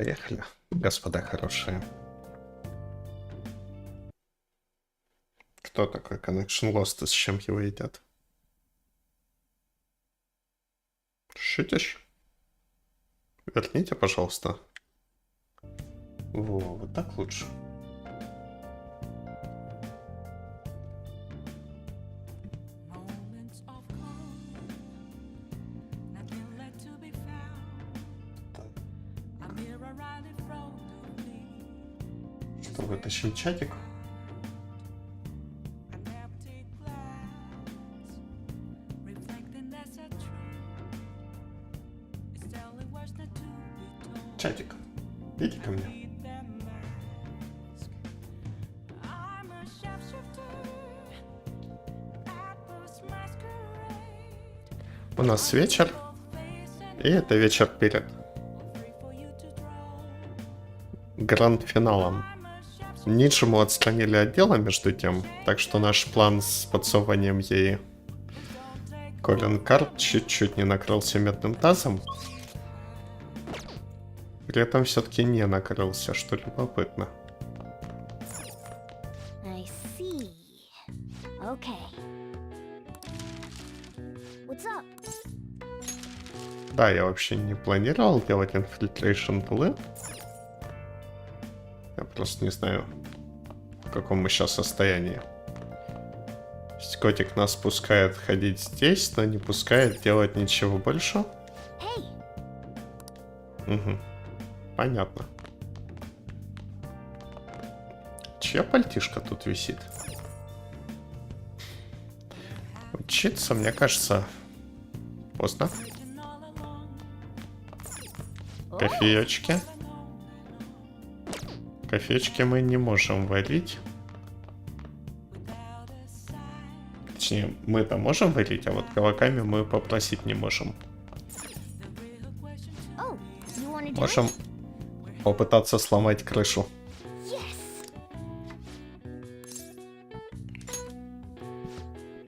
Поехали, господа хорошие. Кто такой Connection Lost и с чем его едят? Шутишь? Верните, пожалуйста. Во, вот так лучше. Что, вытащим чатик? Чатик, иди ко мне. У нас вечер, и это вечер перед гранд-финалом. Ниджиму отстранили от дела между тем, так что наш план с подсовыванием ей коллинг-карт чуть-чуть не накрылся медным тазом. При этом все-таки не накрылся, что любопытно. Да, я вообще не планировал делать infiltration пулы. Я просто не знаю, в каком мы сейчас состоянии. То есть котик нас пускает ходить здесь, но не пускает делать ничего больше. Угу. Понятно. Чья пальтишка тут висит? Учиться, мне кажется, поздно. Кофеечки. Кофеечки мы не можем варить. Точнее, мы-то можем варить, а вот каваками мы попросить не можем. Можем попытаться сломать крышу.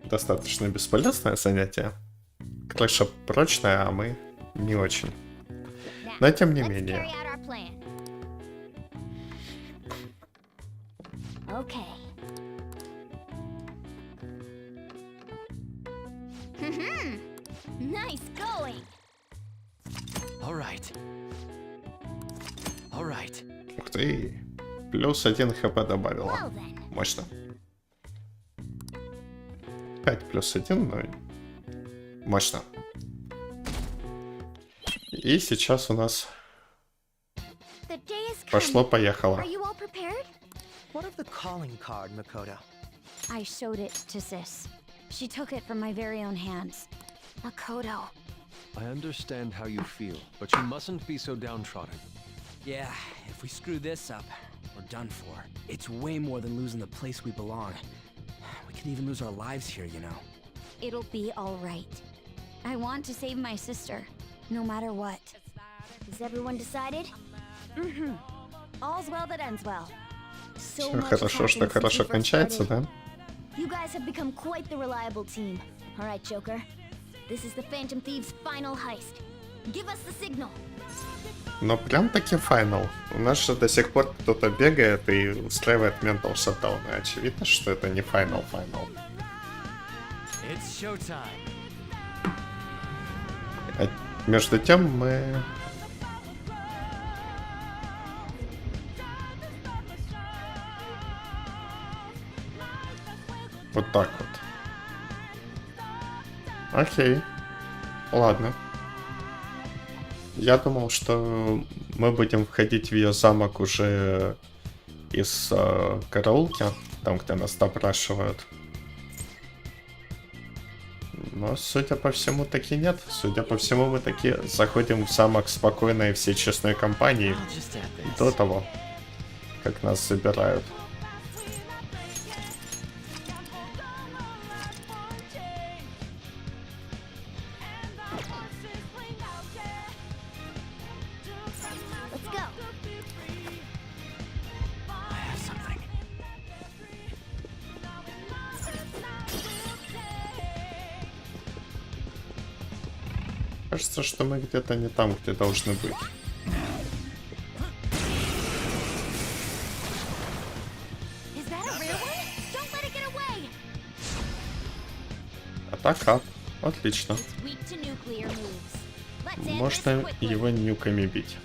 Достаточно бесполезное занятие. Крыша прочная, а мы не очень. Но тем не менее. Ух ты, плюс 1 хп добавила. Мощно. 5 плюс 1, но мощно. И сейчас у нас пошло-поехало. I showed it to Sis. She took it from my very own hands. Makoto. I understand how you feel, but you mustn't be so downtrodden. Yeah, if we screw this up, we're done for. It's way more than losing the place we belong. We could even lose our lives here, you know. It'll be all right. I want to save my sister, no matter what. Is everyone decided? Mm-hmm. All's well that ends well. So much Хорошо, что хорошо кончается, да? You guys have become quite the reliable team. All right, Joker. This is the Phantom Thieves' final heist. Give us the signal. Но прям таки финал. У нас же до сих пор кто-то бегает и устраивает ментал шатдаун. И очевидно, что это не финал. А между тем мы... Вот так вот. Окей. Ладно. Я думал, что мы будем входить в ее замок уже из караулки, там, где нас допрашивают. Но, судя по всему, таки нет. Судя по всему, мы таки заходим в замок спокойной всей честной компании до того, как нас забирают. Кажется, что мы где-то не там, где должны быть. атака. Отлично. It's weak to nuclear moves. Let's end Можно this quickly. его нюками бить.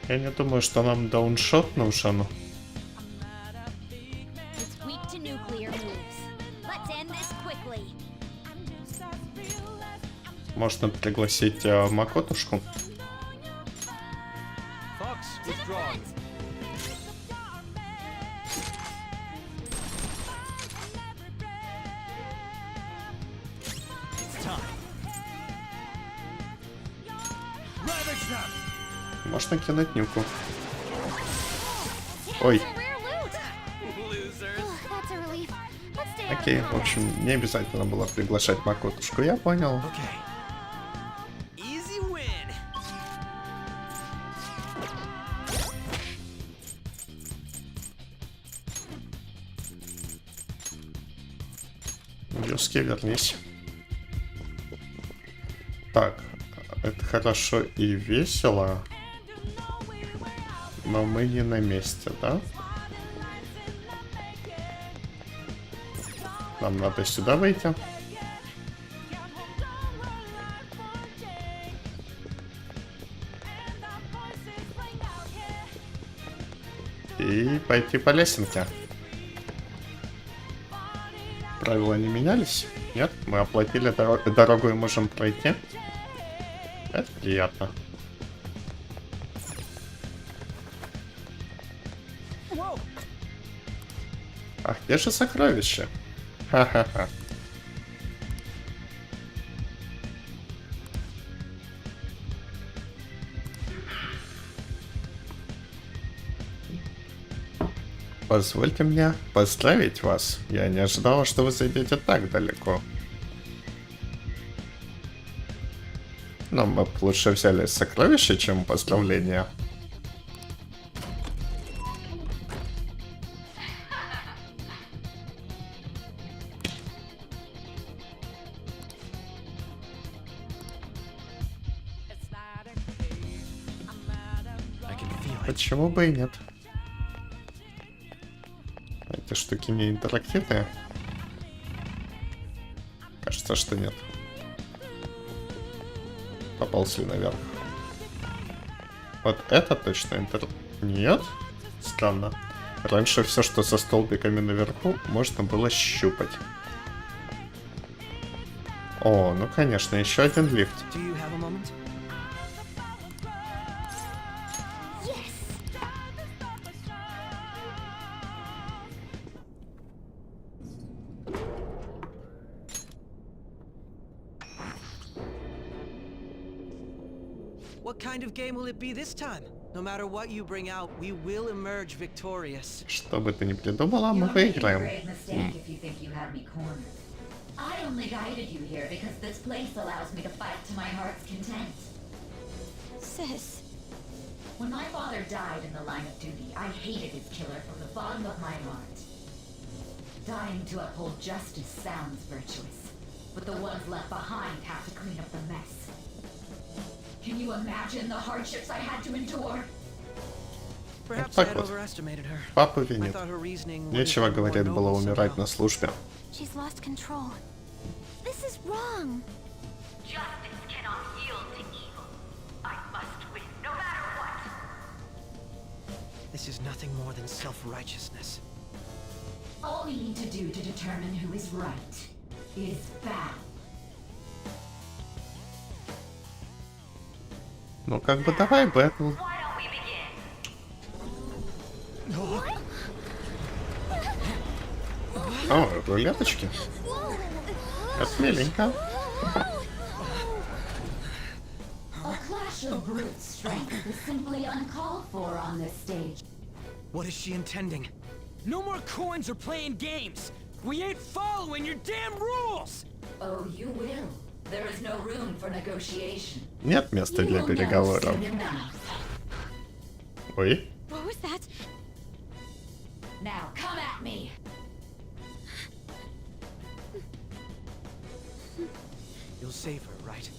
Я не думаю, что нам дауншот нужен. It's weak to nuclear moves. Let's end this quickly. Можно пригласить Макотушку. Fox, withdraw. It's time. Ravage them. Можно кинуть нюку. Ой, Rare loot. That's a relief. Let's stay out of окей, the в way. общем, не обязательно было приглашать Макотушку, я понял. Okay. Easy win. Юски, вернись. Так, это хорошо и весело, но мы не на месте, да? Нам надо сюда выйти. И пойти по лесенке. Правила не менялись? Нет? Мы оплатили дорогу и можем пройти. Это приятно. А где же сокровище? Ха-ха-ха. Позвольте мне поздравить вас. Я не ожидала, что вы зайдете так далеко. Но мы бы лучше взяли сокровища, чем поздравления. I can feel it. Почему бы и нет? Эти штуки не интерактивные? Кажется, что нет. Поползли наверх. Вот это точно Нет? Странно. Раньше все, что со столбиками наверху, можно было щупать. О, ну конечно, еще один лифт. Do you have a moment? Yes. What kind of game will it be this time? No matter what you bring out, we will emerge victorious. Что бы ты ни придумала, мы You're making a выиграем. grave mistake if you think you have me cornered. I only guided you here because this place allows me to fight to my heart's content. Sis. When my father died in the line of duty, I hated his killer from the bottom of my heart. Dying to uphold justice sounds virtuous, but the ones left behind have to clean up the mess. Can you imagine the hardships I had to endure? Perhaps так I had вот. overestimated her. Папа I винит. thought her reasoning would Нечего, have been more говорит, было noble умирать somehow. на службе. She's lost control. This is wrong. Justice cannot yield to evil. I must win, no matter what. This is nothing more than self-righteousness. All we need to do to determine who is right is battle. Ну как бы давай, Бэтл. Why don't we begin? О, рулеточки. Это миленько. A clash of brute strength is simply uncalled for on this stage. What is she intending? No more coins or playing games. We ain't following your damn rules. Oh, you will. There is no room for negotiation. Нет места You для will know переговоров. soon enough. Ой. What was that? Now come at me. You'll save her, right?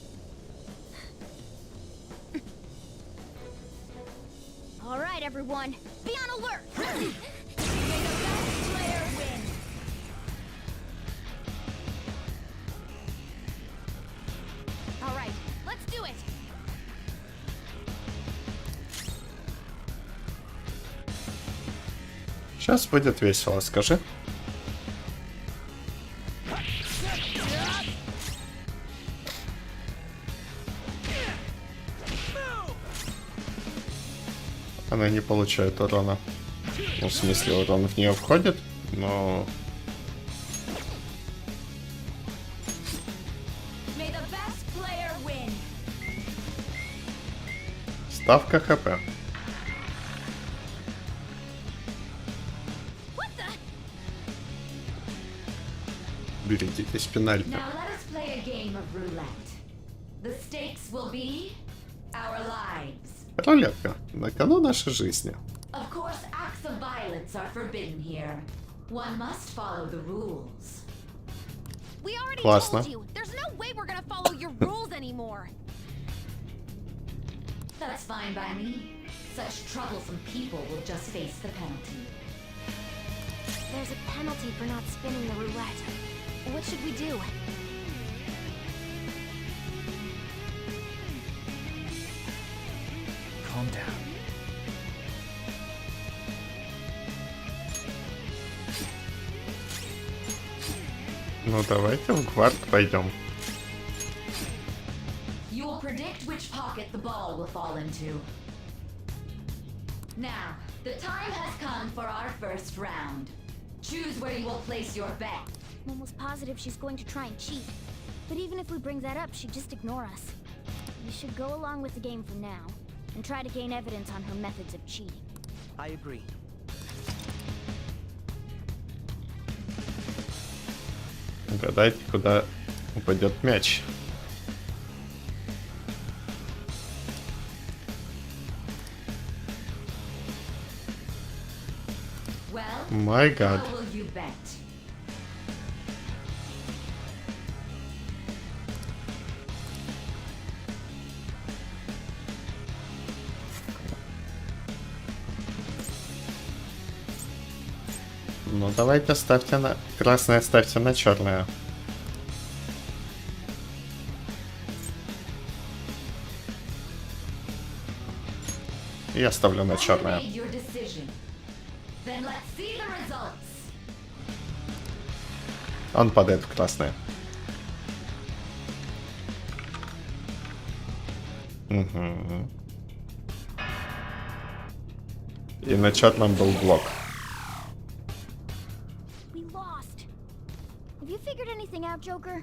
right, everyone. Be on alert. May the best player win. All right, let's do it. Сейчас будет весело, скажи. Она не получает урона. Ну, в смысле, урон в нее входит, но... May the best player win. Ставка ХП. What the? Берегитесь пенальти. Now let us play a game of roulette. The stakes will be our lives. Рулетка. На кону нашей жизни. Of course, acts of violence are forbidden here. One must follow the rules. We already Классно. told you. There's no way we're gonna follow your rules anymore. That's fine by me. Such troublesome people will just face the penalty. There's a penalty for not spinning the roulette. What should we do? Calm down. Ну, давайте в гвард пойдем. You'll predict which pocket the ball will fall into. Now, the time has come for our first round. Choose where you will place your bet. I'm almost positive she's going to try and cheat. But even if we bring that up, she'd just ignore us. We should go along with the game for now, and try to gain evidence on her methods of cheating. I agree. Угадайте, куда упадет мяч. Well, My God. how will you bet? Ну, давайте ставьте на... Красное ставьте на черное. Я ставлю на Have you черное. made your decision? Then let's see the results. Он падает в красное. Угу. И на черном был блок. We lost. Have you figured anything out, Joker?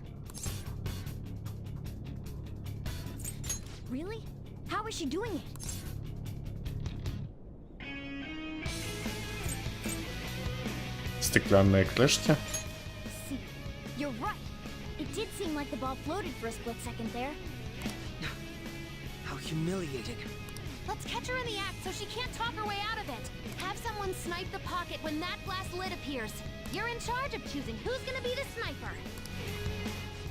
Really? How is she doing it? Стеклянные крышки. See, you're right. It did seem like the ball floated for a split second there. How humiliating. Let's catch her in the act so she can't talk her way out of it. Have someone snipe the pocket when that glass lid appears. You're in charge of choosing who's gonna be the sniper.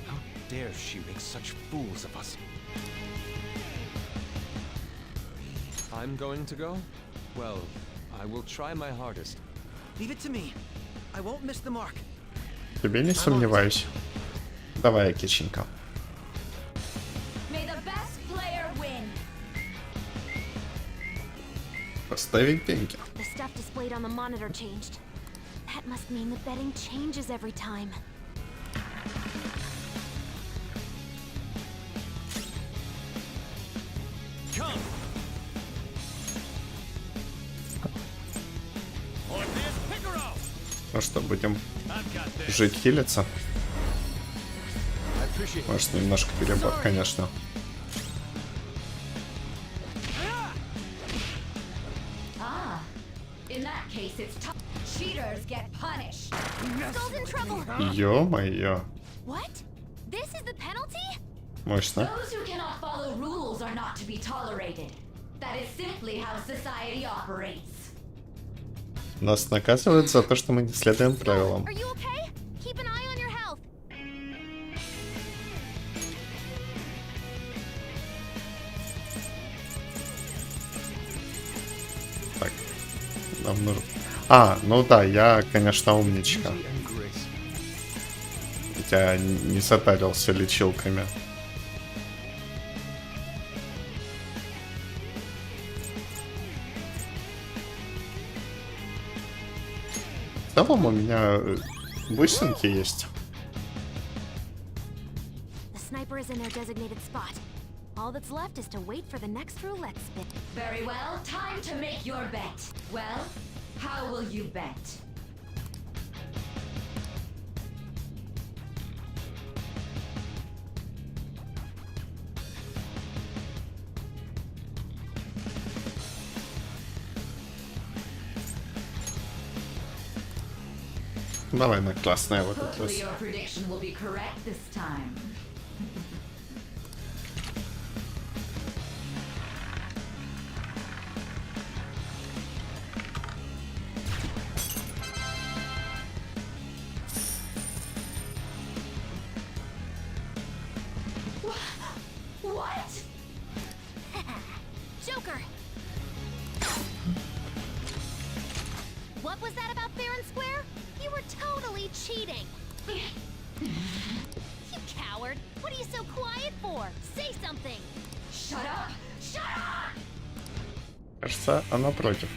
How dare she make such fools of us? I'm going to go? Well, I will try my hardest. Leave it to me. I won't miss the mark. Тебе не сомневаюсь. Давай, Киченька. May the best player win. Поставить деньги. The stuff displayed on the monitor changed. That must mean the betting changes every time. Come! Ну что, будем жить, хилиться? Может, немножко перебор, конечно. Ah, in that case, it's tough. Cheaters get punished. Skull's in trouble. Ё-моё. What? This is the penalty? Мощно. Those who cannot follow rules are not to be tolerated. That is simply how society operates. Нас наказывают за то, что мы не следуем правилам. Are you okay? Keep an eye on your health. Нам нужно... А, ну да, я, конечно, умничка. Я не затарился лечилками. В целом у меня бусинки есть. The sniper is in their designated spot. All that's left is to wait for the next roulette spin. Very well, time to make your bet. Well, how will you bet? Давай на классная вот эта. Hopefully your prediction will be correct this time. What? Joker! What was that about fair and square? You were totally cheating! You coward! What are you so quiet for? Say something! Shut up! Shut up! Кажется, она против.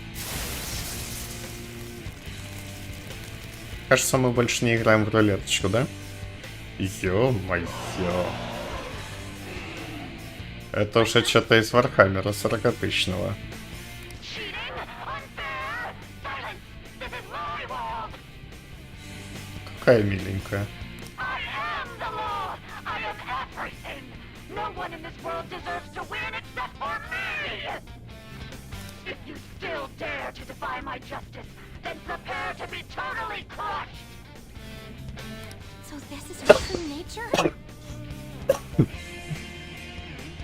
Кажется, мы больше не играем в рулеточку, да? Ё-моё. Это уже что-то из Вархаммера 40-тысячного. Какая миленькая. So this is your true nature?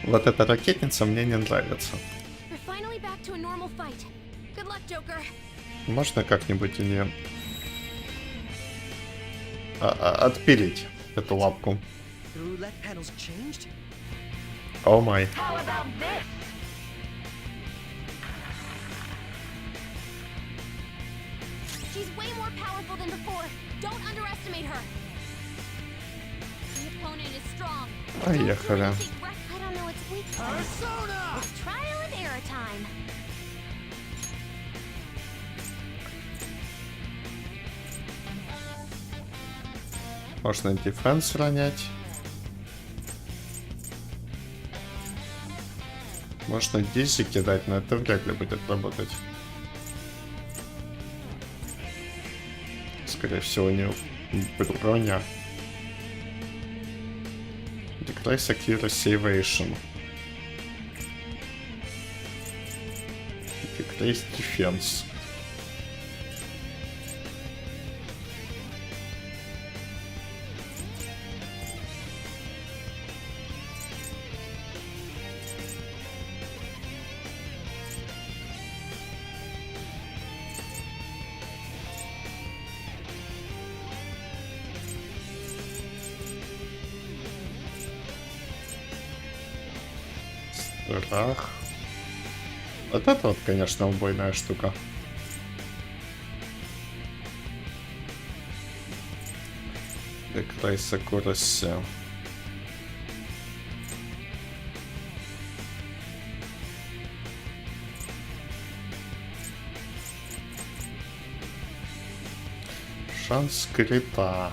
Вот эта ракетница мне не нравится. We're finally back to a normal fight. Good luck, Joker. Можно как-нибудь у нее отпилить эту лапку? The roulette panel's changed? О май. She's way more powerful than before. Don't underestimate her. The opponent is strong. Поехали. I don't know its weak point. Persona! It's trial and error time. Можно дефенс ронять. Можно дизи кидать, но это вряд ли будет работать. Скорее всего, не броня. Decrease accuracy evasion. Decrease defense. Страх. Вот это вот, конечно, убойная штука. Decrease accuracy. Шанс крита.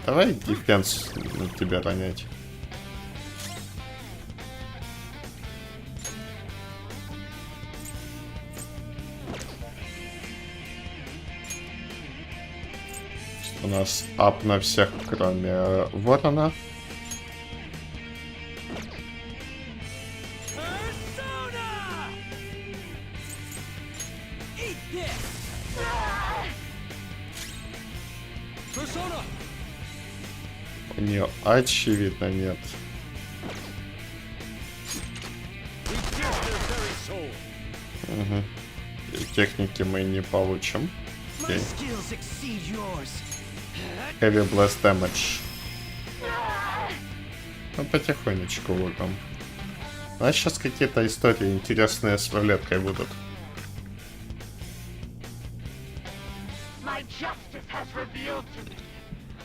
Давай дефенс на тебя ронять. У нас ап на всех, кроме ворона. У нее очевидно нет. Угу. И техники мы не получим. Окей. Heavy Blast Damage. Ну, потихонечку лупим. У нас сейчас какие-то истории интересные с рулеткой будут. My justice has revealed to me.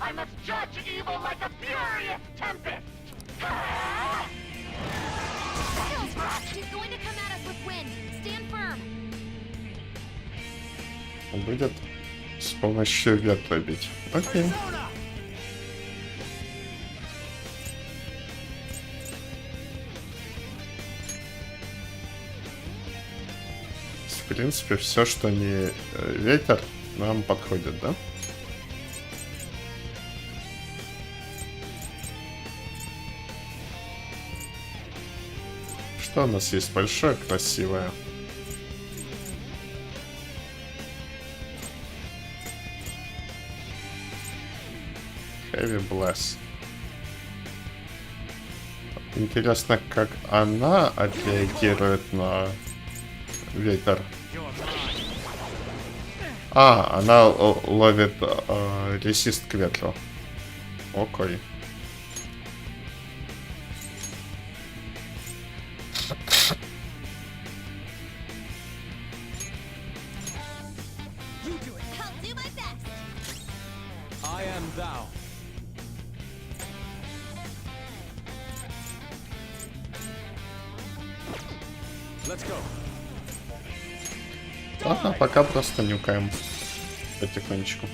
I must judge evil like a furious tempest. She's going to come at us with wind. Stand firm. Будет с помощью ветра бить. Окей. В принципе, все, что не ветер, нам подходит, да? Что у нас есть большое, красивое? Heavy Blast. Интересно, как она отреагирует на ветер. А, она ловит резист к ветру. Окей. I'll do my best. I am thou. Let's go. Ладно, пока просто нюкаем потихонечку.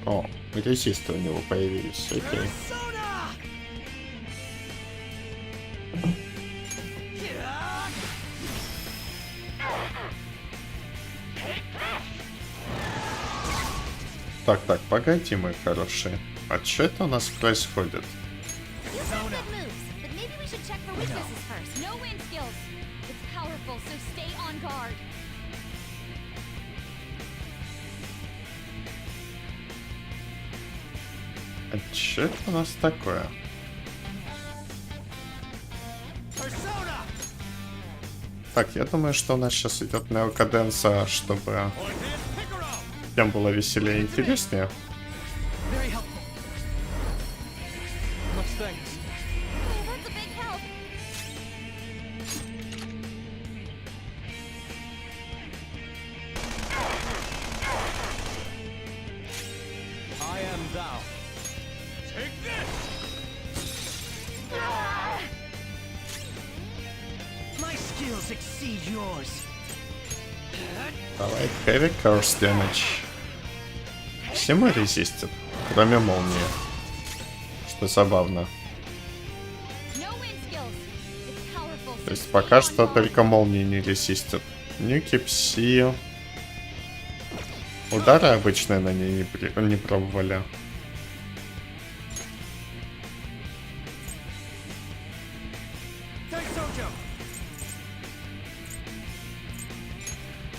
О, резисты у него появились. Окей. Так, погоди, мои хорошие. А что это у нас происходит? You got good moves, but maybe we should check for weaknesses first. No wind skills. It's powerful, so stay on guard. А что это у нас такое? Так, я думаю, что у нас сейчас идет неокаденса, чтобы всем было веселее и интереснее. Very helpful. Much thanks. Oh, that's a big help. I am thou. Take this! My skills exceed yours. Давай, heavy curse damage. Все мы резистят, кроме молнии. Что забавно. No wind skills. It's powerful, То so есть stay пока on что guard. только молнии не резистят. Нюки, пси. Удары обычные на ней не пробовали.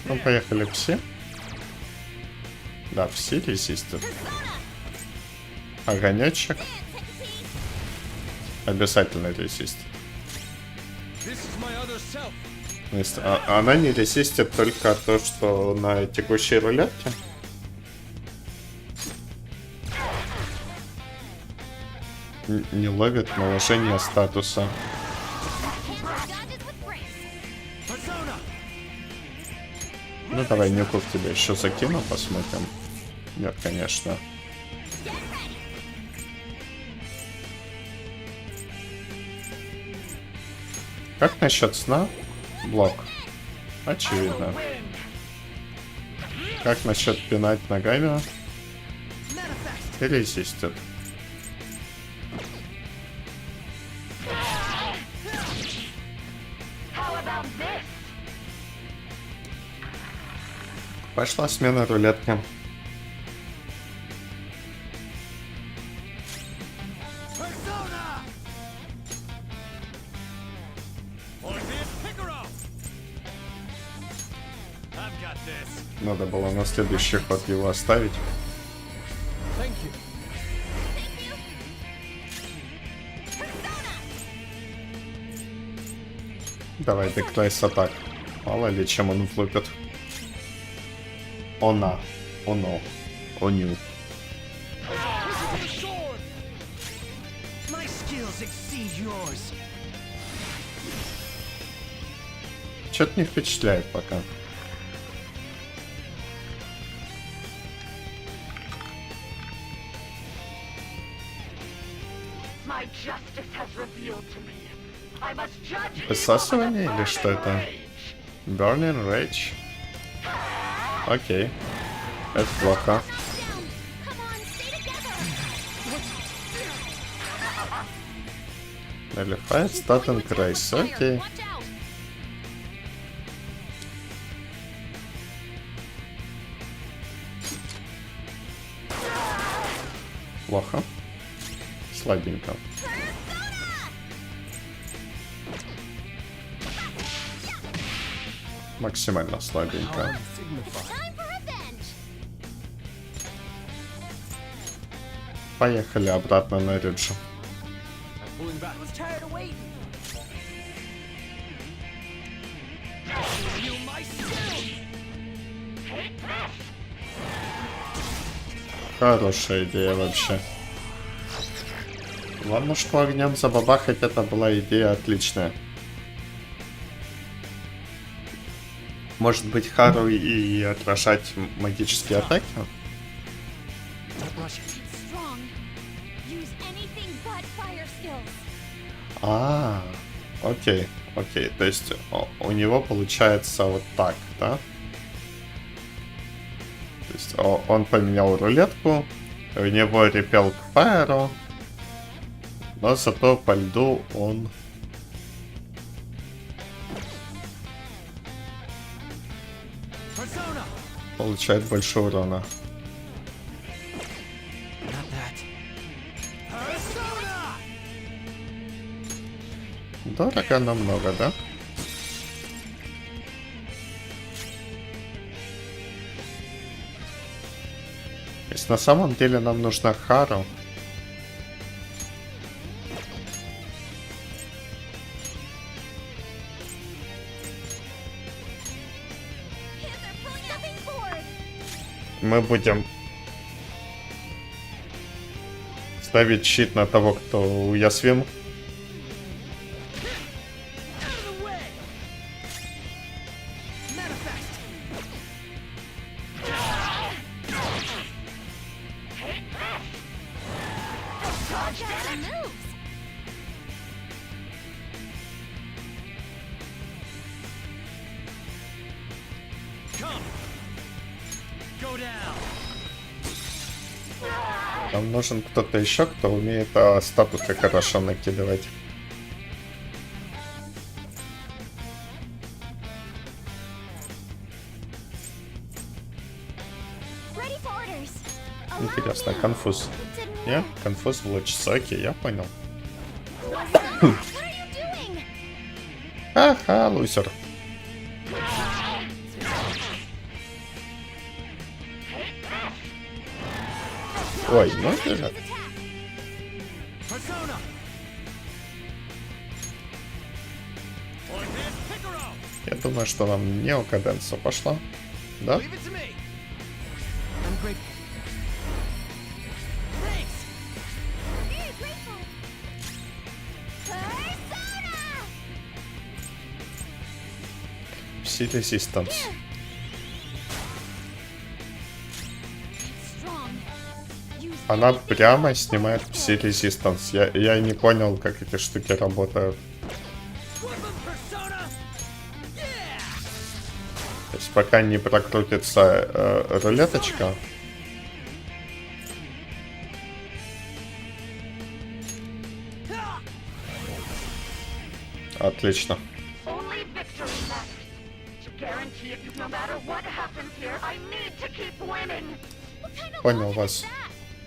Ну, поехали пси. Да, пси резистят. Огонечек And take a peek. обязательно резистит. This is my other self. То есть она не резистит только то, что на текущей рулетке. Не ловит наложение статуса. Dodges with grace. Ну давай нюку в тебя еще закину, посмотрим. Нет, конечно. Get ready. Как насчет сна? Блок. Очевидно. Как насчет пинать ногами? И резистит. How about this? Пошла смена рулетки. Надо было на следующий ход его оставить. Thank you. Давай, деклайс атак. Мало ли, чем он влупит. Она. Оно. Оню. My skills yours. Что-то не впечатляет пока. My justice has revealed to me. I must judge evil Высасывание with a или что burning это? rage. Burning Rage. Окей. Это плохо. Come on, stay together. Налифает статен Крейс. Окей. Watch out. Плохо. Слабенько. Максимально слабенько. Time for revenge. Поехали обратно на Риджу. I'm pulling back. I was tired of waiting. You my skill. Хорошая идея вообще. Ладно, что огнем забабахать, это была идея отличная. Может быть, Хару и отражать магические атаки? It's strong. Use anything but fire skills. Окей, окей. То есть у него получается вот так, да? То есть он поменял рулетку, у него репел к фаеру, но зато по льду он... Persona. получает больше урона. Not that. Persona. Дорого намного, да? То есть на самом деле нам нужна Хару. They're pulling nothing forward. Мы будем ставить щит на того, кто уязвим. Out of the way. Manifest. Watch out for moves. Come. Go down. Нам нужен кто-то еще, кто умеет статусы хорошо накидывать. Ready for orders. Allow Интересно, me. конфуз. It didn't Нет? Конфуз влочится. Окей, я понял. work. What are you doing? Ха-ха, лузер. Ой, ну Use ты... attack. Persona. Advanced Piccolo. Я думаю, что нам не каденса пошла. Да? Leave it to me. I'm grateful. Thanks. Very grateful. Persona. Все резистанс. Strong. Use Она прямо снимает все резистанс. Я не понял, как эти штуки работают. Weapon Persona. Yeah. То есть пока не прокрутится рулеточка. Отлично. Only victory matters. To guarantee it, no matter what happens here, I need to keep winning. What kind of Понял logic вас. is that?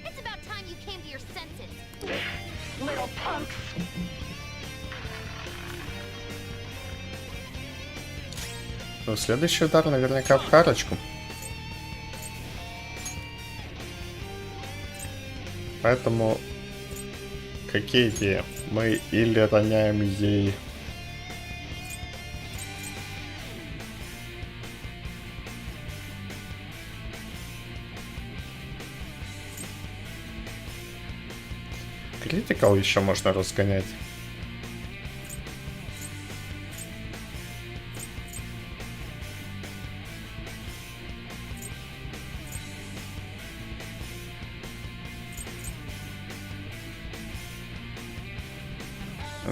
It's about time you came to your senses. Little punks. Ну, следующий удар наверняка в карочку. Поэтому какие идеи? Мы или роняем ей... Критикал еще можно разгонять.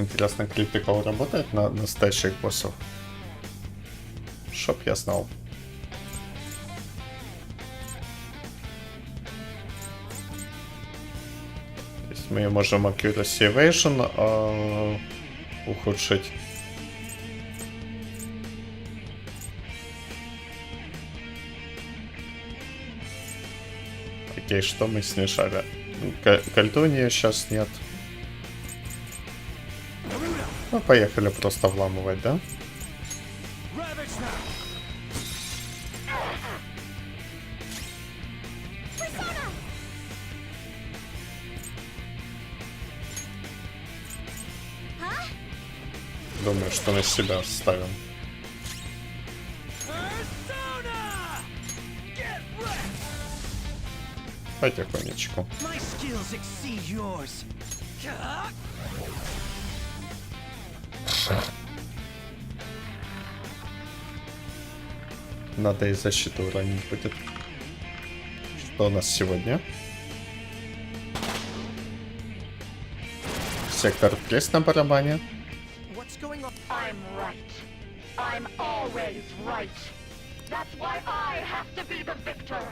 Интересно, критикал работает на настоящих боссов? Чтоб я знал. То есть мы можем accuracy evasion ухудшить. Окей, что мы снижали? Кольтунии сейчас нет. Ну, поехали просто вламывать, да? Думаю, что на себя ставим. Потихонечку. Надо и защиту уронить будет. Что у нас сегодня? Сектор пресс на барабане. I'm right. I'm always right. That's why I have to be the victor.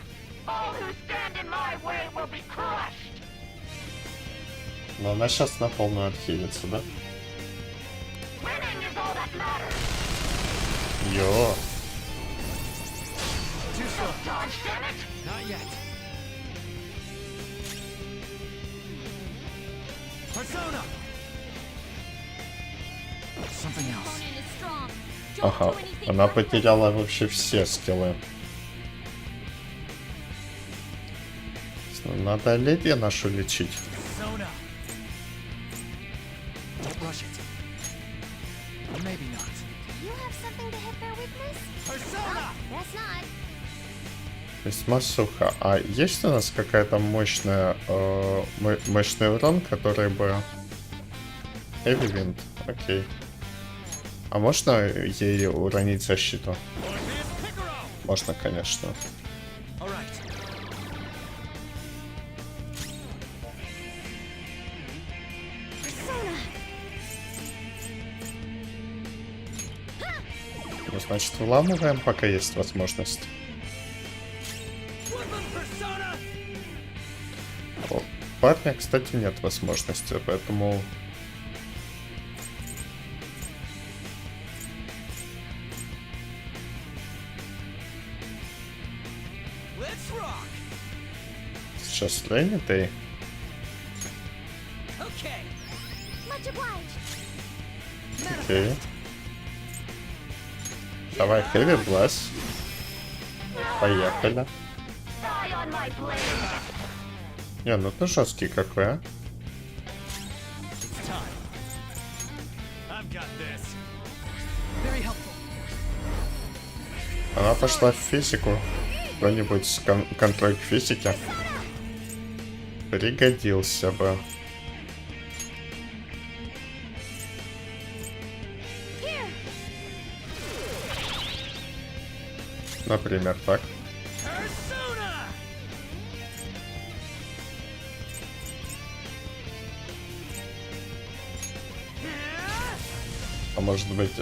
All who stand in my way will be crushed. Но она сейчас на полную отхилится, да? Winning is all that matters. Йо. Dodge, damn it! Not yet. Persona! Something else. Ага, она потеряла вообще все скиллы. Надо леди нашу лечить. Persona. Don't rush it. Or maybe not. You have something to hit their weakness? Persona! That's not. Весьма сухо. А есть у нас какая-то мощная, мощный урон, который бы... Heavy Wind, окей. А можно ей уронить защиту? Можно, конечно. Ну, значит, вламываем, пока есть возможность. У парня, кстати, нет возможности, поэтому... Сейчас Рейнит и... Окей. Давай, Heavy Blast. Поехали. Не, ну ты жесткий какой, а? Она пошла в физику. Кто-нибудь с контроль к физике пригодился бы. Например, так. А может быть,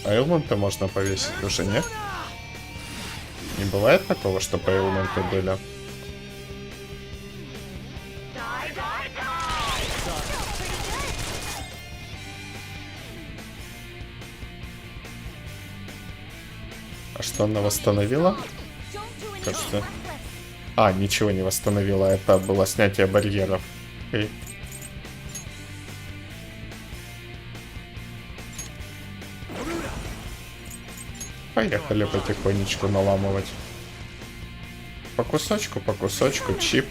айлменты можно повесить уже, нет? Не бывает такого, чтобы айлменты были? А что она восстановила? Кажется. А, ничего не восстановила. Это было снятие барьеров. Окей. Поехали потихонечку наламывать. По кусочку, чип.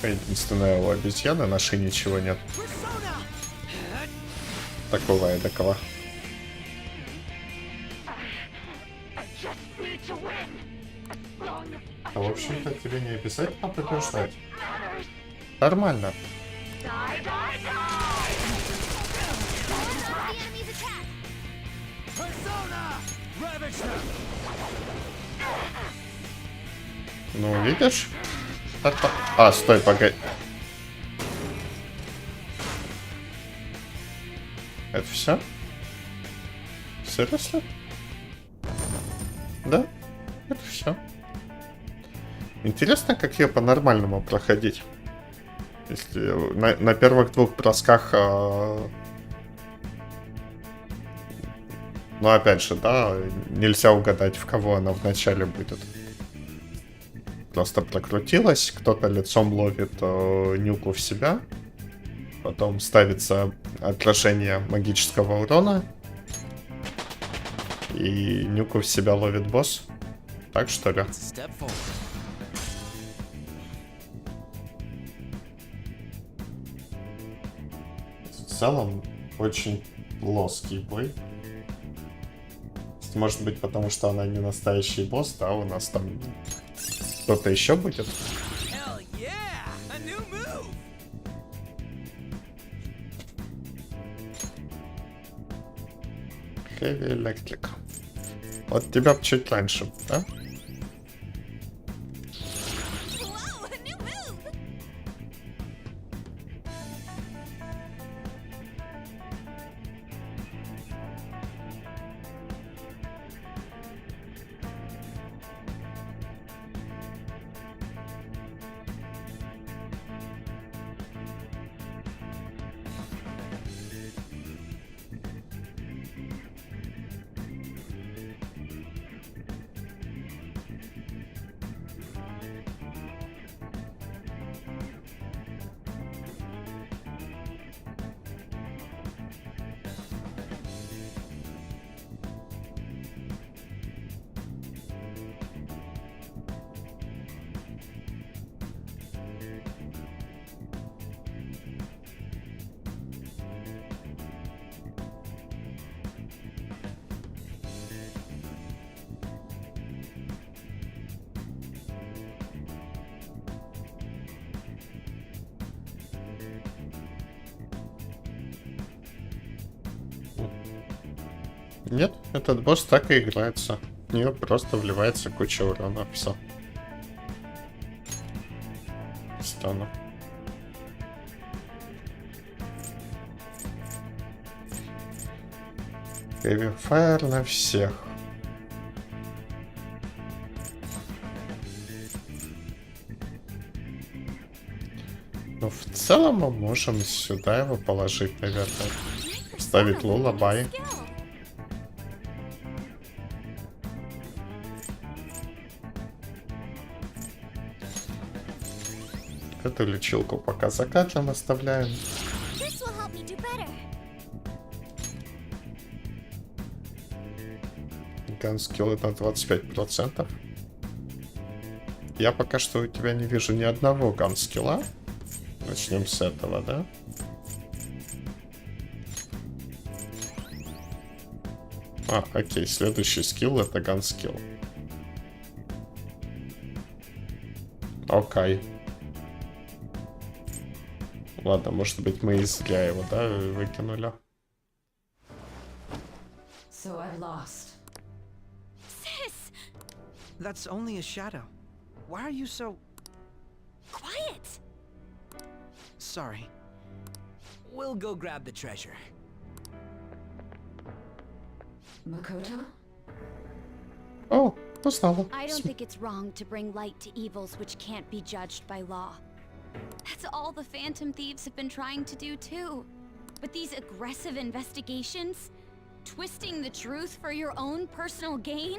Единственное, у обезьяны нашей ничего нет. Такого эдакого. А в общем-то тебе не обязательно побеждать. Нормально. Ну, видишь? А, стой, погоди. Это все? Серьезно? Да? Это все. Интересно, как ее по-нормальному проходить. Если на первых двух бросках... Ну, опять же, да, нельзя угадать, в кого она вначале будет. Просто прокрутилась, кто-то лицом ловит нюку в себя. Потом ставится отражение магического урона. И нюку в себя ловит босс. Так что ли? В целом, очень плоский бой. Может быть, потому что она не настоящий босс, да, у нас там кто-то еще будет. Heavy Electric. Вот тебя чуть раньше, да? Нет, этот босс так и играется. В нее просто вливается куча урона. Все. Стану. Heavy Fire на всех. Но в целом мы можем сюда его положить, наверное. Ставить лулабай. Эту лечилку пока закатом оставляем. Ганскилл это 25%. Я пока что у тебя не вижу ни одного ганскилла. Начнем с этого, да? А, окей, следующий скилл это ганскилл. Окей. Ладно, может быть, мы и зря его, да, выкинули. So I lost. Sis! That's only a shadow. Why are you so... Quiet! Sorry. We'll go grab the treasure. Makoto? О, узнала. I don't think it's wrong to bring light to evils which can't be judged by law. That's all the Phantom Thieves have been trying to do too. But these aggressive investigations? Twisting the truth for your own personal gain?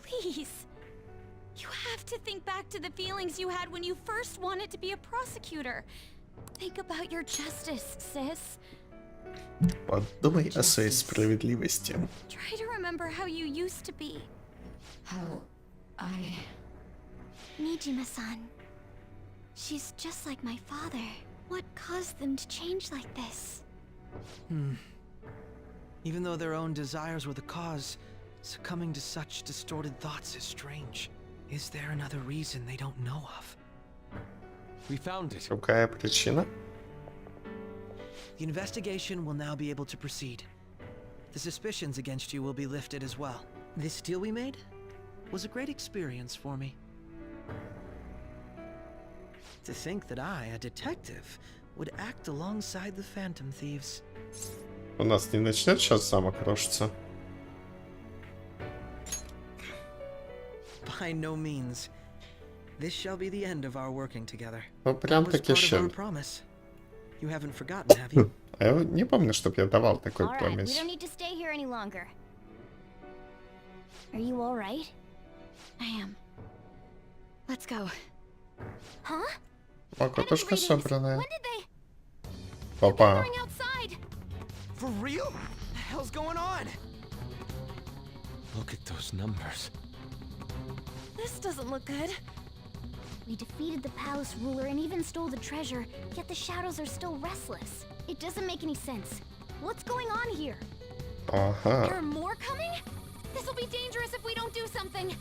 Please. You have to think back to the feelings you had when you first wanted to be a prosecutor. Think about your justice, sis. Подумай о своей справедливости. Try to remember how you used to be. How I... Nijima-san. She's just like my father. What caused them to change like this? Even though their own desires were the cause, succumbing to such distorted thoughts is strange. Is there another reason they don't know of? We found it. Другая причина? The investigation will now be able to proceed. The suspicions against you will be lifted as well. This deal we made? was a great experience for me. To think that I, a detective, would act alongside the Phantom Thieves. У нас не начнет сейчас замок рушиться? By no means. This shall be the end of our working together. Ну, прям That was таки part of our щен. promise. You haven't forgotten, have you? А я не помню, чтоб я давал такой All right, we промис. don't need to stay here any longer. Are you all right? I am. Let's go. Huh? О, катушка Enemy readings. собранная. When did they? Папа. Going outside. For real? What the hell's going on? Look at those numbers. This doesn't look good. We defeated the palace ruler and even stole the treasure, yet the shadows are still restless. It doesn't make any sense. What's going on here? There Ага. are more coming? This will be dangerous if we don't do something.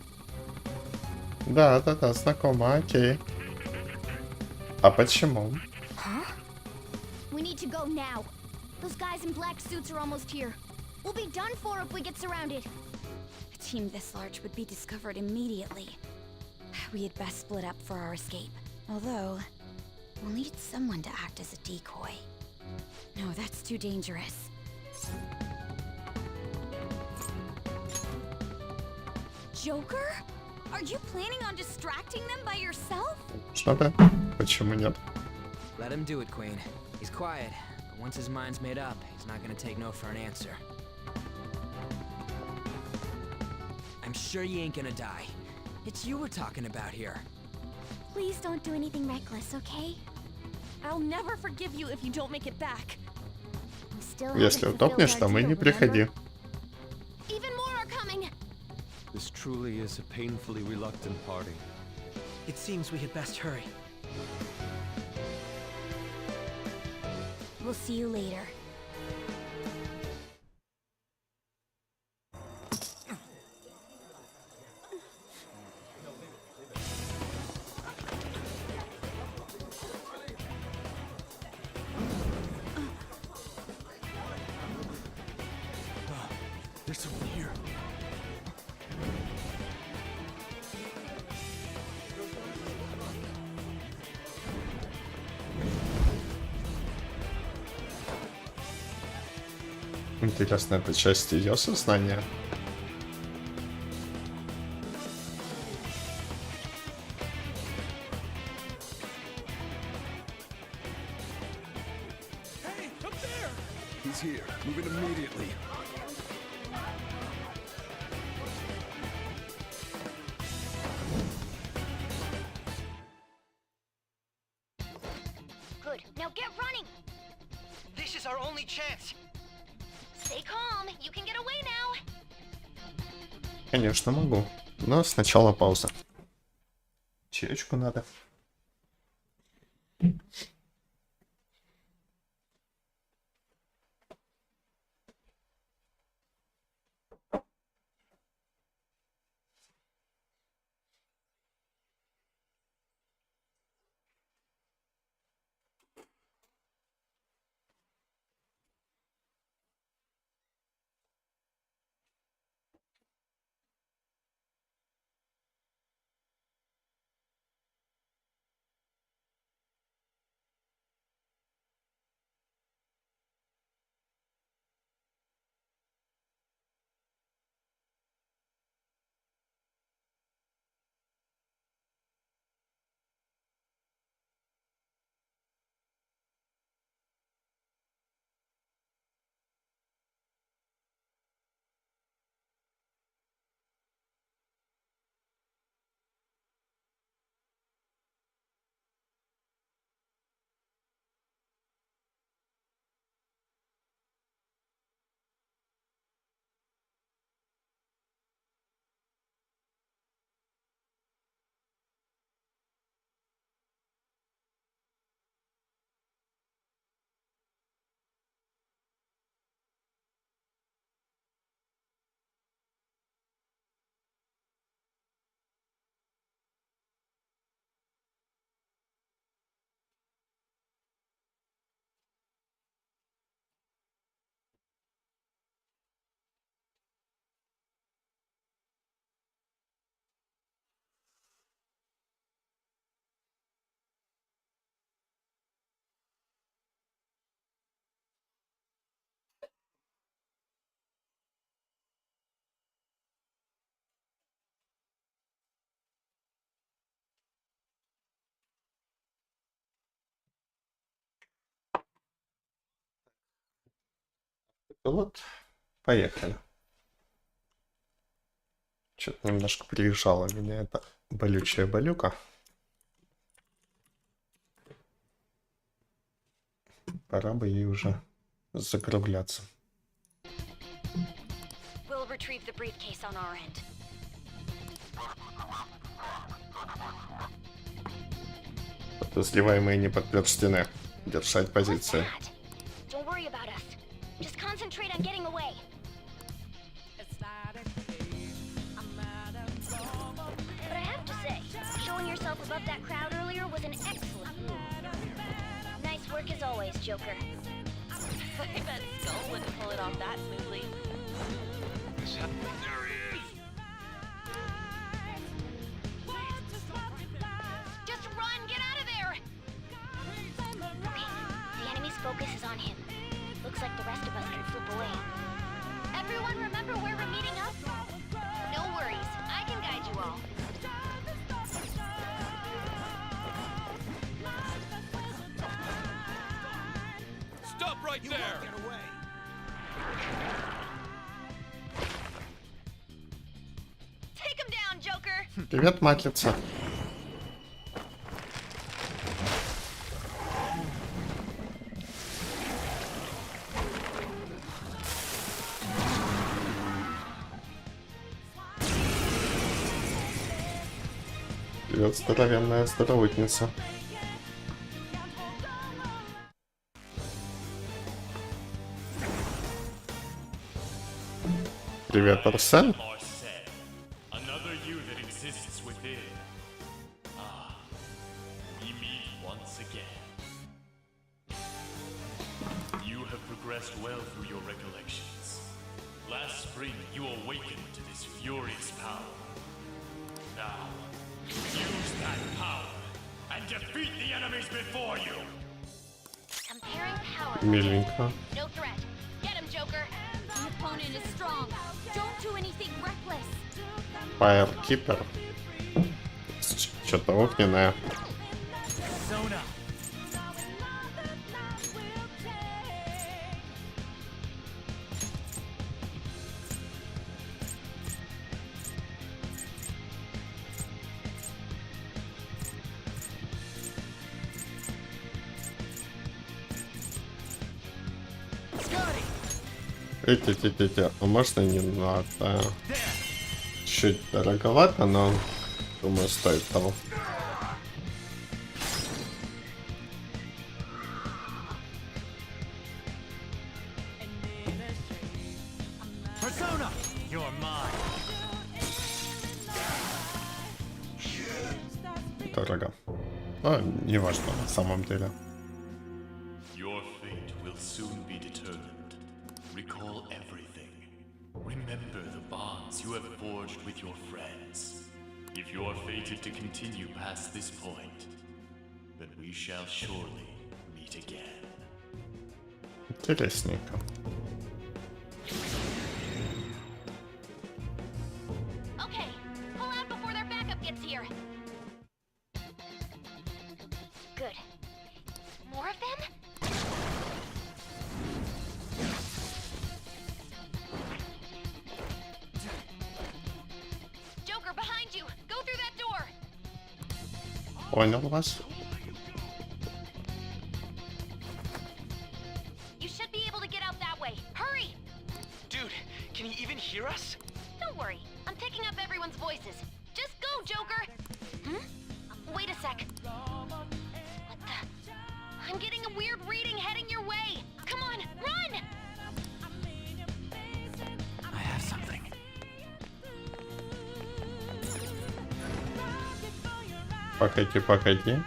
Да, знакомо, окей. А почему? Huh? We need to go now. Those guys in black suits are almost here. We'll be done for if we get surrounded. A team this large would be discovered immediately. We had best split up for our escape. Although, we'll need someone to act as a decoy. No, that's too dangerous. Joker? Are you planning on distracting them by yourself? Что да? Почему нет? Let him do it, Queen. He's quiet, but once his mind's made up, he's not gonna take no for an answer. I'm sure you ain't gonna die. It's you we're talking about here. Please don't do anything reckless, okay? I'll never forgive you if you don't make it back. We still haven't Если fulfilled утопнешь, our то мы deal, не приходи. remember? Even more are coming. This truly is a painfully reluctant party. It seems we had best hurry. We'll see you later. There's someone here. Интересно, это часть ее сознания? Hey, up there! He's here. Move it immediately. Good. Now get running. This is our only chance. Stay calm. You can get away now. Конечно, могу. Но сначала пауза. Чаечку надо. Вот, поехали. Что-то немножко приезжала меня эта болючая болюка. Пора бы ей уже закругляться. We'll retrieve the briefcase on our end. Подозреваемые не подтверждены. Держать позиции. Don't worry about us. Just concentrate on getting away. But I have to say, showing yourself above that crowd earlier was an excellent move. Nice work as always, Joker. I bet Skull wouldn't pull it off that smoothly. There he is. Just run! Get out of there! Okay, the enemy's focus is on him. Looks like the rest of us can slip away. Everyone remember where we're meeting up? No worries, I can guide you all. Stop right there! Take him down, Joker! Привет, матлица. Привет, здоровенная здоровытница. Привет, Арсен. Another you that exists within. Ah, we meet once again. You have progressed well through your recollections. Last spring, you awakened to this furious power. Now, use that power and defeat the enemies before you. Comparing power. Миленько. No threat. Get him, Joker! The opponent is strong. Don't do anything reckless. Firekeeper. Что-то огненное. Persona. Эти, а можно не надо? Чуть дороговато, но думаю, стоит того. Persona. You're mine. Дорого. А, не важно на самом деле. Your fate will soon be determined. Recall everything. Remember the bonds you have forged with your friends. If you are fated to continue past this point, then we shall surely meet again. Интересненько. Okay, pull out before their backup gets here. Good. More of them? Joker, behind you! Go through that door! Понял вас. You should be able to get out that way. Hurry! Dude, can you even hear us? Don't worry, I'm picking up everyone's voices. Just go, Joker! Wait a sec. What the? I'm getting a weird reading heading your way. Come on, run! I have something. Погоди.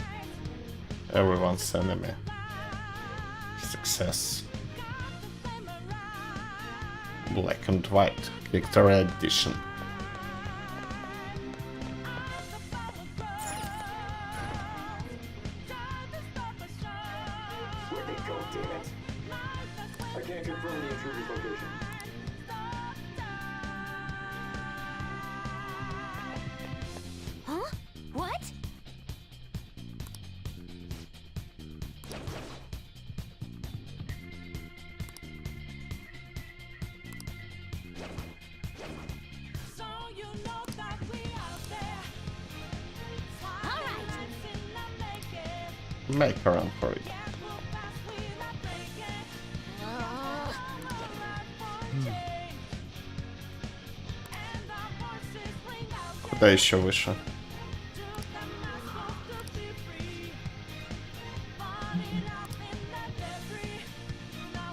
Everyone's enemy. Success. Black and White. Victory Edition. Where'd they go, damn it? I can't confirm the intruder's location. Huh? What? Make a run for it. Куда еще выше?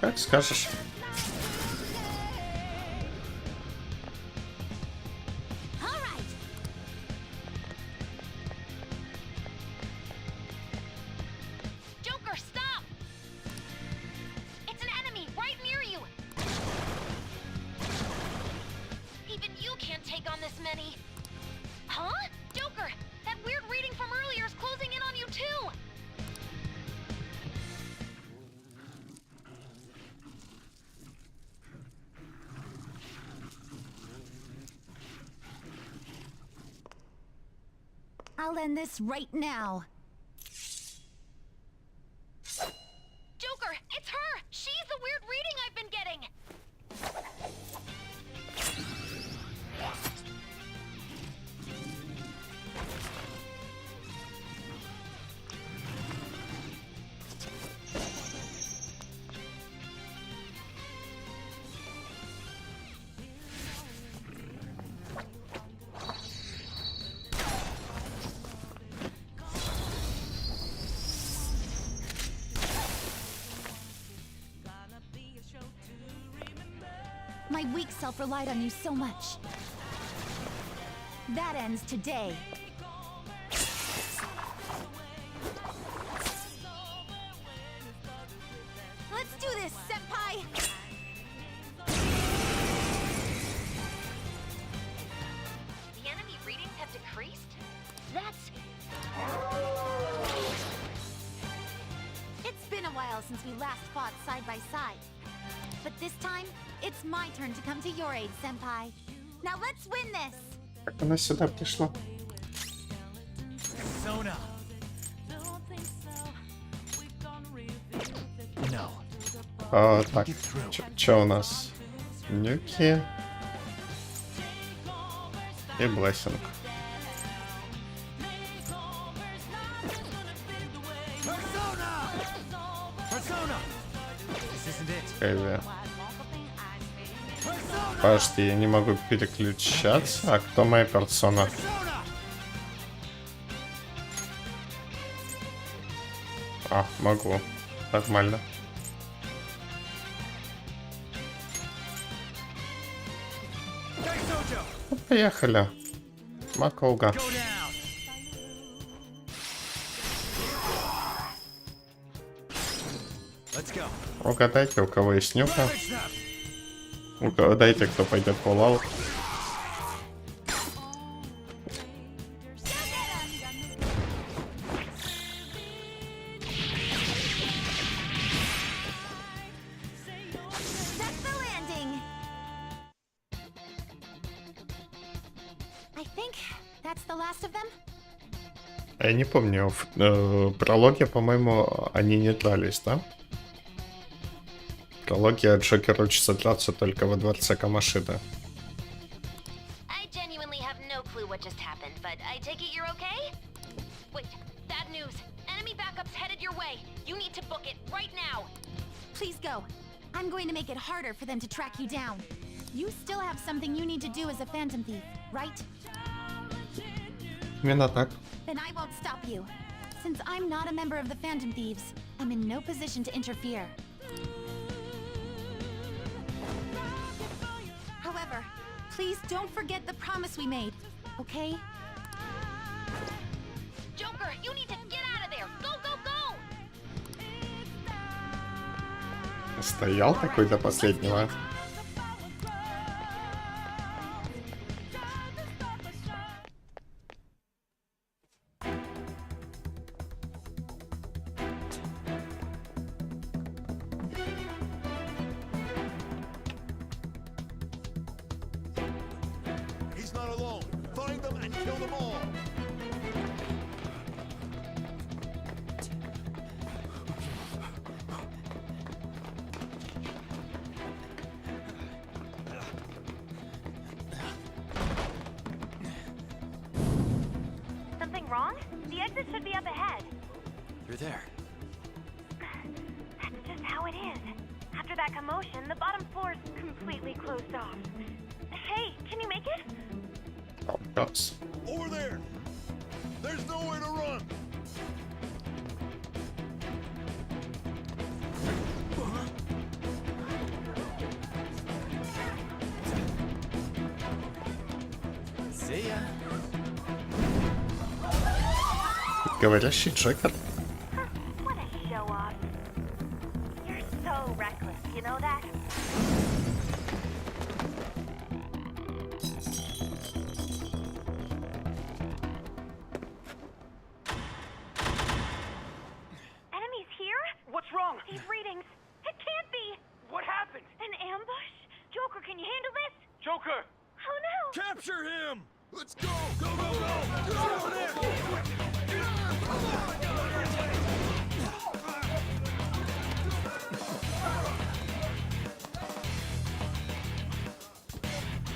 Как скажешь. I'll end this right now. Joker, it's her! She's the weird reading I've been getting! My weak self relied on you so much. That ends today. Let's do this, senpai! The enemy readings have decreased? That's... It's been a while since we last fought side by side. But this time, it's my turn to come to your aid, senpai. Now let's win this! Как она сюда пришла? Persona. No. Так, чё у нас? Нюки. И блессинг. Хэви. Подожди, я не могу переключаться. А кто моя персона? А, могу. Нормально. Ну, поехали. Маколга. Угадайте, у кого есть нюка. Угадайте, кто пойдет по лаву. Я не помню, в прологе, по-моему, они не дрались, да? В прологе Джокер учится драться только во дворце Камашида. Please go. I'm going to make it harder for them to track you down. You still have something you need to do as a phantom thief, right? Именно так. Then I won't stop you. Since I'm not a member of the Phantom Thieves, I'm in no position to interfere. However, please don't forget the promise we made, okay? Joker, you need to get out of there! Go, go, go! Стоял такой до последнего. You're there. That's just how it is. After that commotion, the bottom floor is completely closed off. Hey, can you make it? Oh, yes. Over there! There's nowhere to run! See ya. Говорящий Джекер. What a show off. You're so reckless, you know that? Enemies here? What's wrong? These readings. It can't be. What happened? An ambush? Joker, can you handle this? Joker! Oh no! Capture him! Let's go! Go, go, go! Get over there!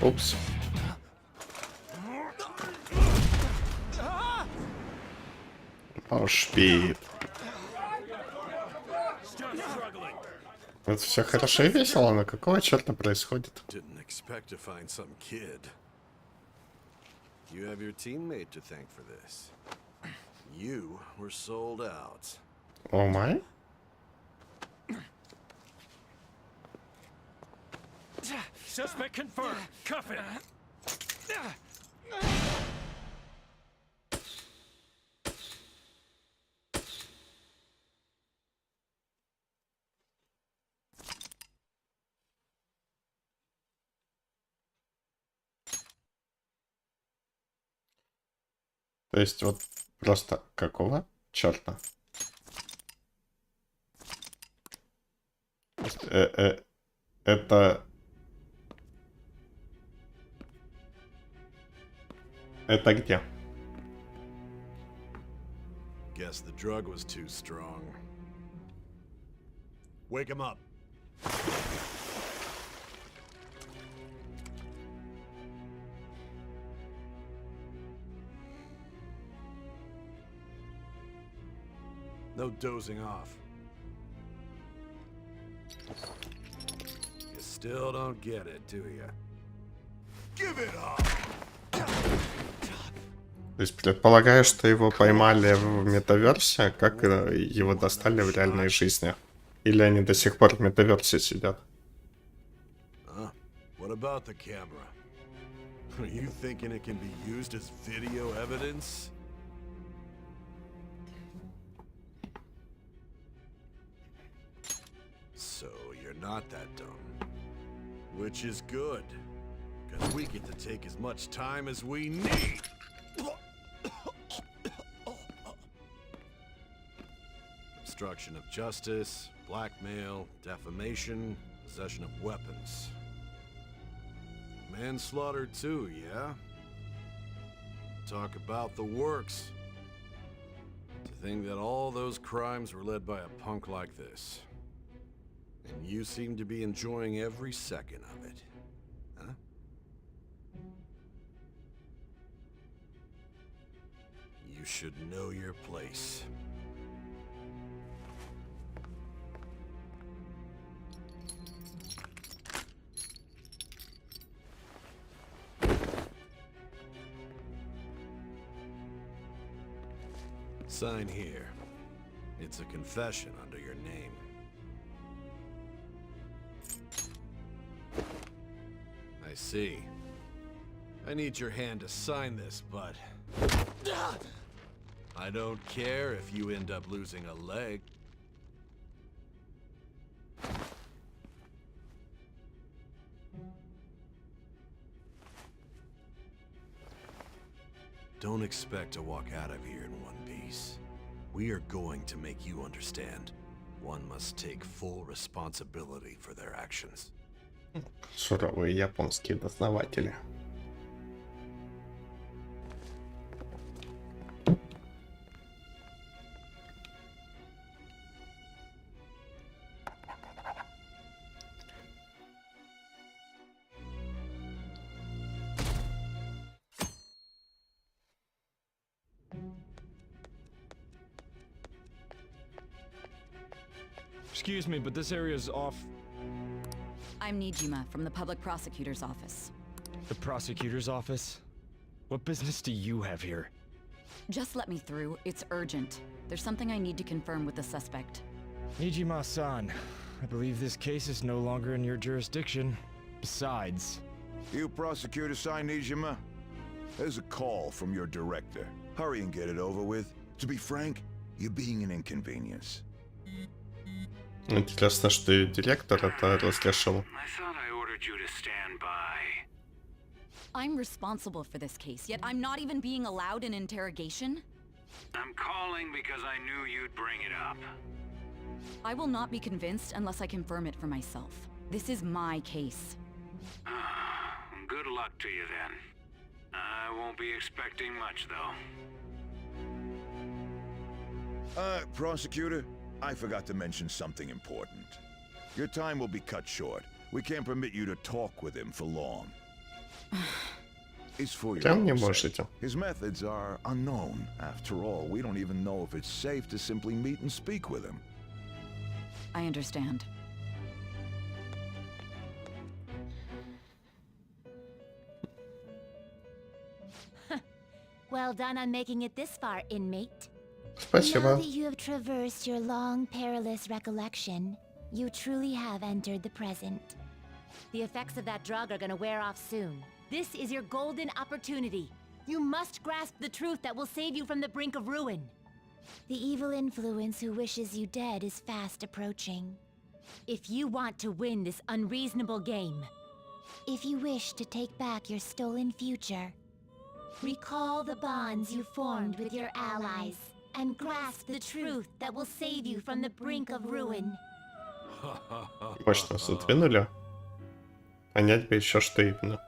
Упс. Ошпит. Это все хорошо и весело, но какого черта происходит? Didn't expect to find some kid. You have your teammate to thank for this. You were sold out. О май? Suspect confirmed. Cuff it. То есть вот просто какого черта? То есть, это... Это где? Guess the drug was too strong. Wake him up. No dozing off. You still don't get it, do you? Give it up! То есть предполагаю, что его поймали в метаверсе, как его достали в реальной жизни. Или они до сих пор в метаверсе сидят? What about the camera? Are you thinking it can be used as video evidence? So you're not that dumb. Which is good. Because we get to take as much time as we need. Obstruction of justice, blackmail, defamation, possession of weapons. Manslaughter too, yeah? Talk about the works. To think that all those crimes were led by a punk like this. And you seem to be enjoying every second of it. Huh? You should know your place. Sign here. It's a confession under your name. I see. I need your hand to sign this, but... I don't care if you end up losing a leg. Don't expect to walk out of here in one piece. We are going to make you understand. One must take full responsibility for their actions. Суровые японские дознаватели. Excuse me, but this area is off. I'm Nijima from the public prosecutor's office. The prosecutor's office? What business do you have here? Just let me through. It's urgent. There's something I need to confirm with the suspect. Nijima-san, I believe this case is no longer in your jurisdiction. Besides... You prosecutor-san, Nijima? There's a call from your director. Hurry and get it over with. To be frank, you're being an inconvenience. Интересно, что и директор это разрешил. I thought I ordered you to stand by. I'm responsible for this case, yet I'm not even being allowed an interrogation? I'm calling because I knew you'd bring it up. I will not be convinced unless I confirm it for myself. This is my case. Good luck to you then. I won't be expecting much though. Prosecutor, I forgot to mention something important. Your time will be cut short. We can't permit you to talk with him for long. It's for your own sake. His methods are unknown. After all, we don't even know if it's safe to simply meet and speak with him. I understand. Well done on making it this far, inmate. Спасибо. Now that you have traversed your long, perilous recollection, you truly have entered the present. The effects of that drug are gonna wear off soon. This is your golden opportunity. You must grasp the truth that will save you from the brink of ruin. The evil influence who wishes you dead is fast approaching. If you want to win this unreasonable game, if you wish to take back your stolen future, recall the bonds you formed with your allies and grasp the truth that will save you from the brink of ruin. Может, нас отвинули? Понять бы еще, что именно.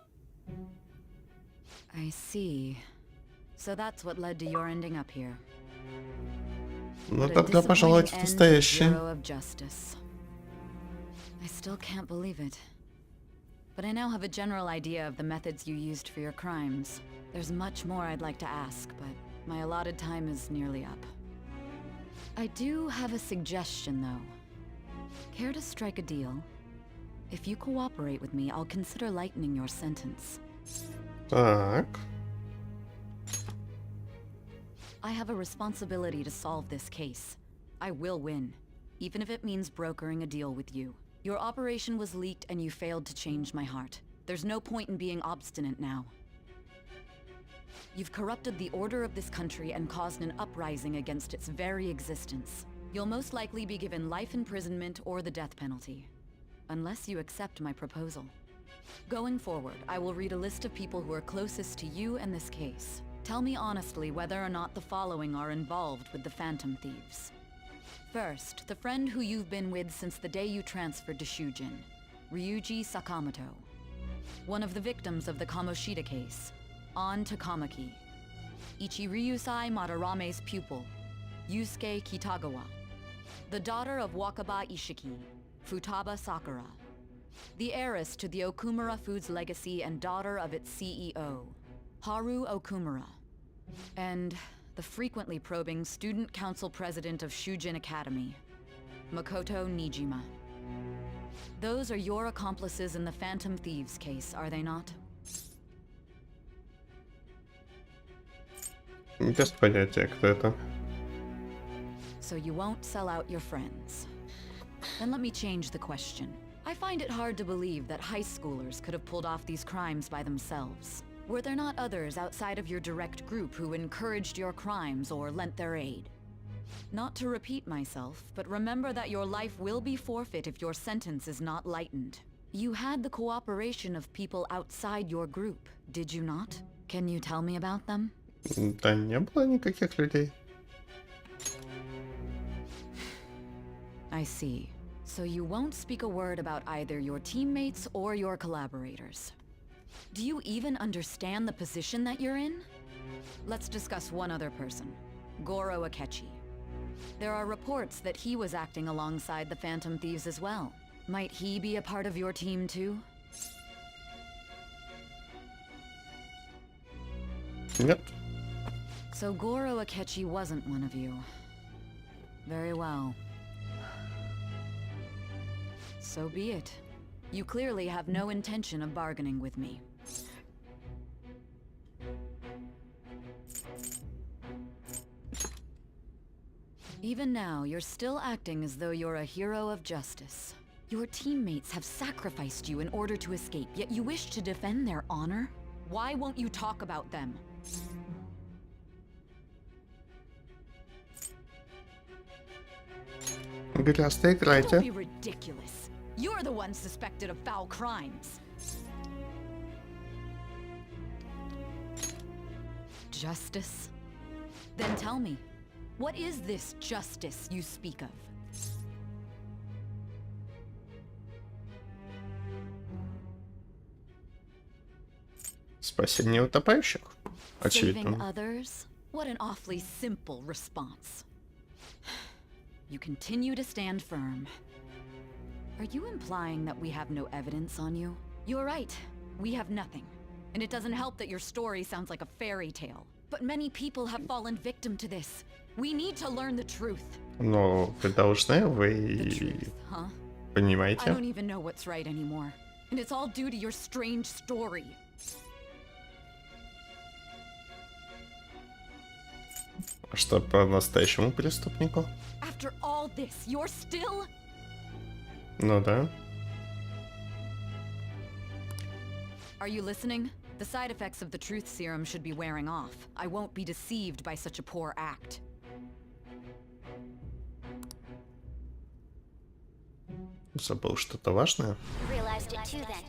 I see. So that's what led to your ending up here. Ну, добро пожаловать в настоящее. I still can't believe it. But I now have a general idea of the methods you used for your crimes. There's much more I'd like to ask, but my allotted time is nearly up. I do have a suggestion, though. Care to strike a deal? If you cooperate with me, I'll consider lightening your sentence. Так. I have a responsibility to solve this case. I will win, even if it means brokering a deal with you. Your operation was leaked and you failed to change my heart. There's no point in being obstinate now. You've corrupted the order of this country and caused an uprising against its very existence. You'll most likely be given life imprisonment or the death penalty, unless you accept my proposal. Going forward, I will read a list of people who are closest to you in this case. Tell me honestly whether or not the following are involved with the Phantom Thieves. First, the friend who you've been with since the day you transferred to Shujin, Ryuji Sakamoto. One of the victims of the Kamoshida case, An Takamaki. Ichiryusai Madarame's pupil, Yusuke Kitagawa. The daughter of Wakaba Ishiki, Futaba Sakura. The heiress to the Okumura Foods legacy and daughter of its CEO, Haru Okumura. And the frequently probing student council president of Shujin Academy, Makoto Nijima. Those are your accomplices in the Phantom Thieves case, are they not? Без понятия, кто это. So you won't sell out your friends. Then let me change the question. I find it hard to believe that high schoolers could have pulled off these crimes by themselves. Were there not others outside of your direct group who encouraged your crimes or lent their aid? Not to repeat myself, but remember that your life will be forfeit if your sentence is not lightened. You had the cooperation of people outside your group, did you not? Can you tell me about them? Да не было никаких людей. I see. So you won't speak a word about either your teammates or your collaborators. Do you even understand the position that you're in? Let's discuss one other person, Goro Akechi. There are reports that he was acting alongside the Phantom Thieves as well. Might he be a part of your team too? Нет. So Goro Akechi wasn't one of you. Very well. So be it. You clearly have no intention of bargaining with me. Even now, you're still acting as though you're a hero of justice. Your teammates have sacrificed you in order to escape, yet you wish to defend their honor? Why won't you talk about them? Don't be ridiculous. You're the one suspected of foul crimes. Justice? Then tell me, what is this justice you speak of? Спасение утопающих. Saving Очевидно. others? What an awfully simple response. You continue to stand firm. Are you implying that we have no evidence on you? You're right. We have nothing. And it doesn't help that your story sounds like a fairy tale. But many people have fallen victim to this. We need to learn the truth. Но вы должны, вы Huh? I понимаете, don't even know what's right anymore. And it's all due to your strange story. что по настоящему преступнику. After all this, you're still... Ну да. Are you listening? The side effects of the truth serum should be wearing off. I won't be deceived by such a poor act. Забыл что-то важное. You realized it too then.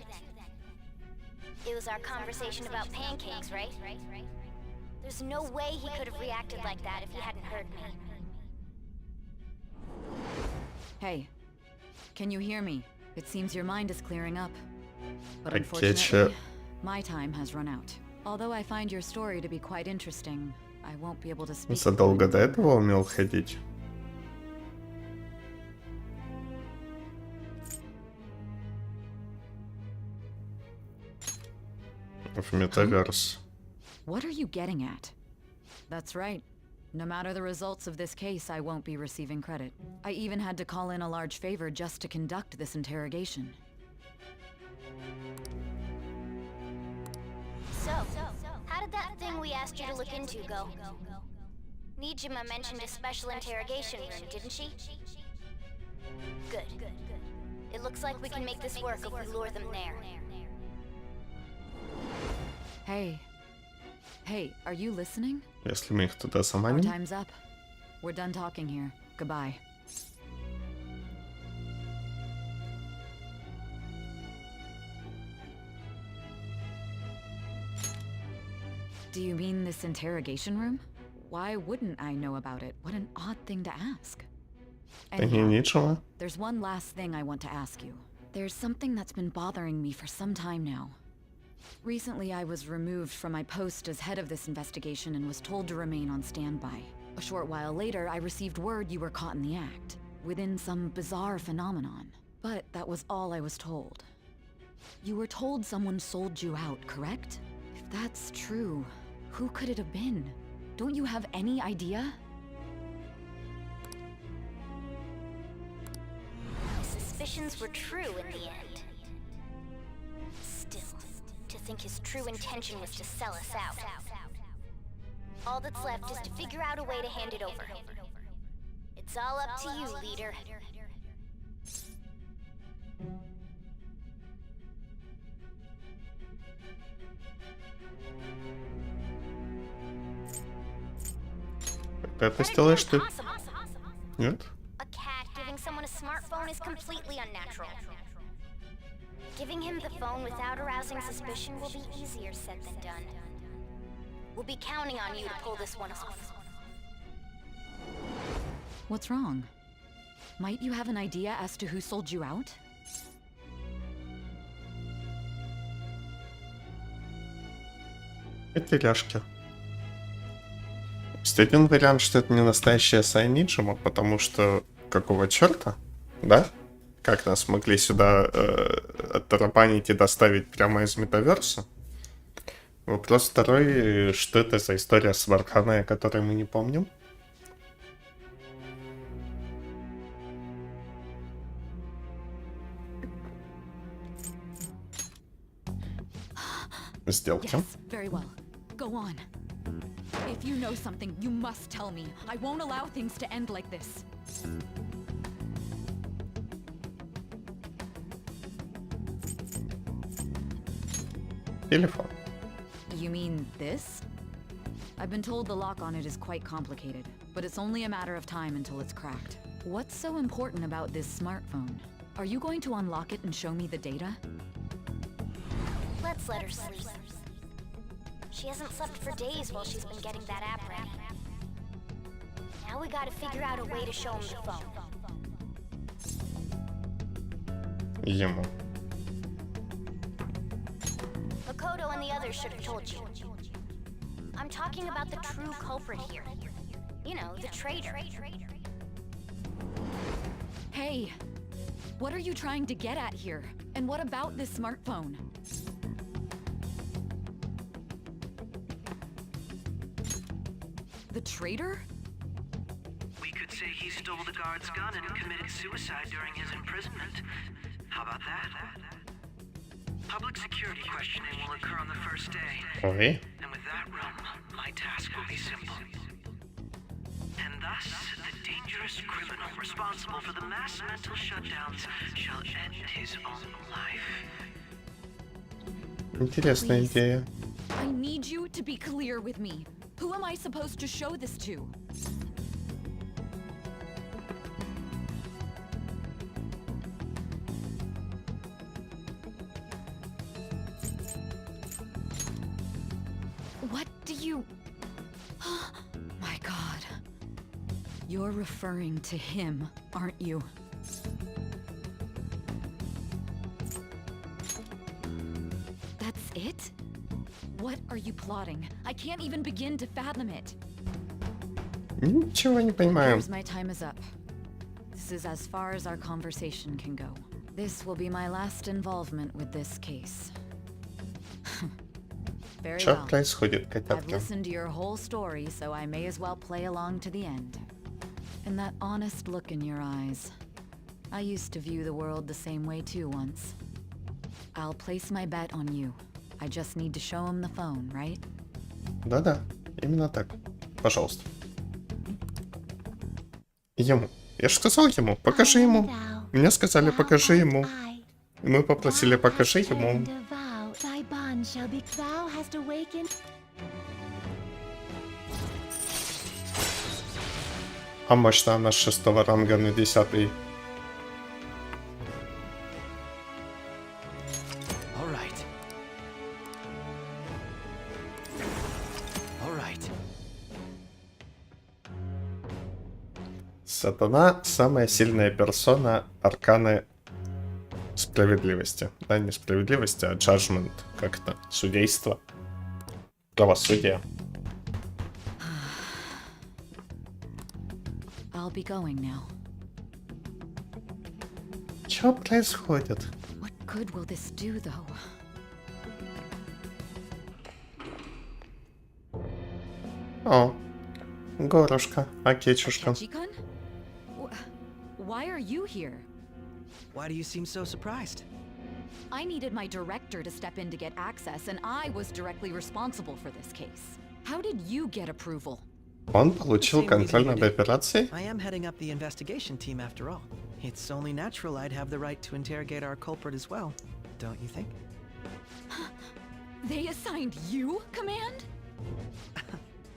It was our conversation about pancakes, right? There's no way he could have reacted like that if he hadn't heard me. Hey, can you hear me? It seems your mind is clearing up. But I get you. unfortunately, my time has run out. Although I find your story to be quite interesting, I won't be able to speak. Задолго до этого умел ходить. В метаверс. What are you getting at? That's right. No matter the results of this case, I won't be receiving credit. I even had to call in a large favor just to conduct this interrogation. So, how did that thing we asked you to look into go? Nijima mentioned a special interrogation room, didn't she? Good. It looks like we can make this work if we lure them there. Hey, are you listening? Если мы их туда Our заманим. time's up. We're done talking here. Goodbye. Do you mean this interrogation room? Why wouldn't I know about it? What an odd thing to ask. Да не, ничего. There's one last thing I want to ask you. There's something that's been bothering me for some time now. Recently, I was removed from my post as head of this investigation and was told to remain on standby. A short while later, I received word you were caught in the act, within some bizarre phenomenon. But that was all I was told. You were told someone sold you out, correct? If that's true, who could it have been? Don't you have any idea? My suspicions were true in the end. Still, to think his true intention was to sell us out. All that's left is to figure out a way to hand it over. It's all up to you, leader. Когда ты сделаешь ты? Нет? A cat giving someone a smartphone is completely unnatural. Giving him the phone without arousing suspicion will be easier said than done. We'll be counting on you to pull this one off. What's wrong? Might you have an idea as to who sold you out? Это ляжки. Есть один вариант, что это не настоящая Сай Ниджима, потому что какого черта, да? Как нас могли сюда оттарапанить и доставить прямо из метаверса? Вопрос второй, что это за история с Варханой, о которой мы не помним? сделки. Yes, very well. Go on. If you know something, you must tell me. I won't allow things to end like this. Телефон. You mean this? I've been told the lock on it is quite complicated, but it's only a matter of time until it's cracked. What's so important about this smartphone? Are you going to unlock it and show me the data? Let's let her sleep. She hasn't slept for days while she's been getting that app ready. Now we gotta figure out a way to show him the phone. Ему. Makoto and the others should have told you. I'm talking about the true culprit here. You know, the traitor. Hey, what are you trying to get at here? And what about this smartphone? The traitor? We could say he stole the guard's gun and committed suicide during his imprisonment. How about that? Public security questioning will occur on the first day. Ой. And with that room, my task will be simple. And thus, the dangerous criminal responsible for the mass mental shutdowns shall end his own life. Интересная идея. I need you to be clear with me. Who am I supposed to show this to? What do you... My God. You're referring to him, aren't you? That's it? What are you plotting? I can't even begin to fathom it. Ничего не понимаю. My time is up. This is as far as our conversation can go. This will be my last involvement with this case. Very Что well. происходит, I've котятки? listened to your whole story, so I may as well play along to the end. And that honest look in your eyes. I used to view the world the same way too once. I'll place my bet on you. I just need to show him the phone, right? Да-да, именно так. Пожалуйста. Ему. Я же сказал ему, покажи ему. Мне сказали, покажи ему. И мы попросили, покажи ему. Thy bond shall be. Thou hast awakened. А мощно она с 6 ранга на 10. Сатана — самая сильная персона арканы справедливости. Да, не справедливости, а judgment, как-то. Судейство. Правосудие. I'll be going now. Что происходит? What good will this do, though? О, горушка, акечушка. Chikun? Why are you here? Why do you seem so surprised? I needed my director to step in to get access, and I was directly responsible for this case. How did you get approval? Он получил контроль над операцией? I am heading up the investigation team after all. It's only natural I'd have the right to interrogate our culprit as well, don't you think? They assigned you command?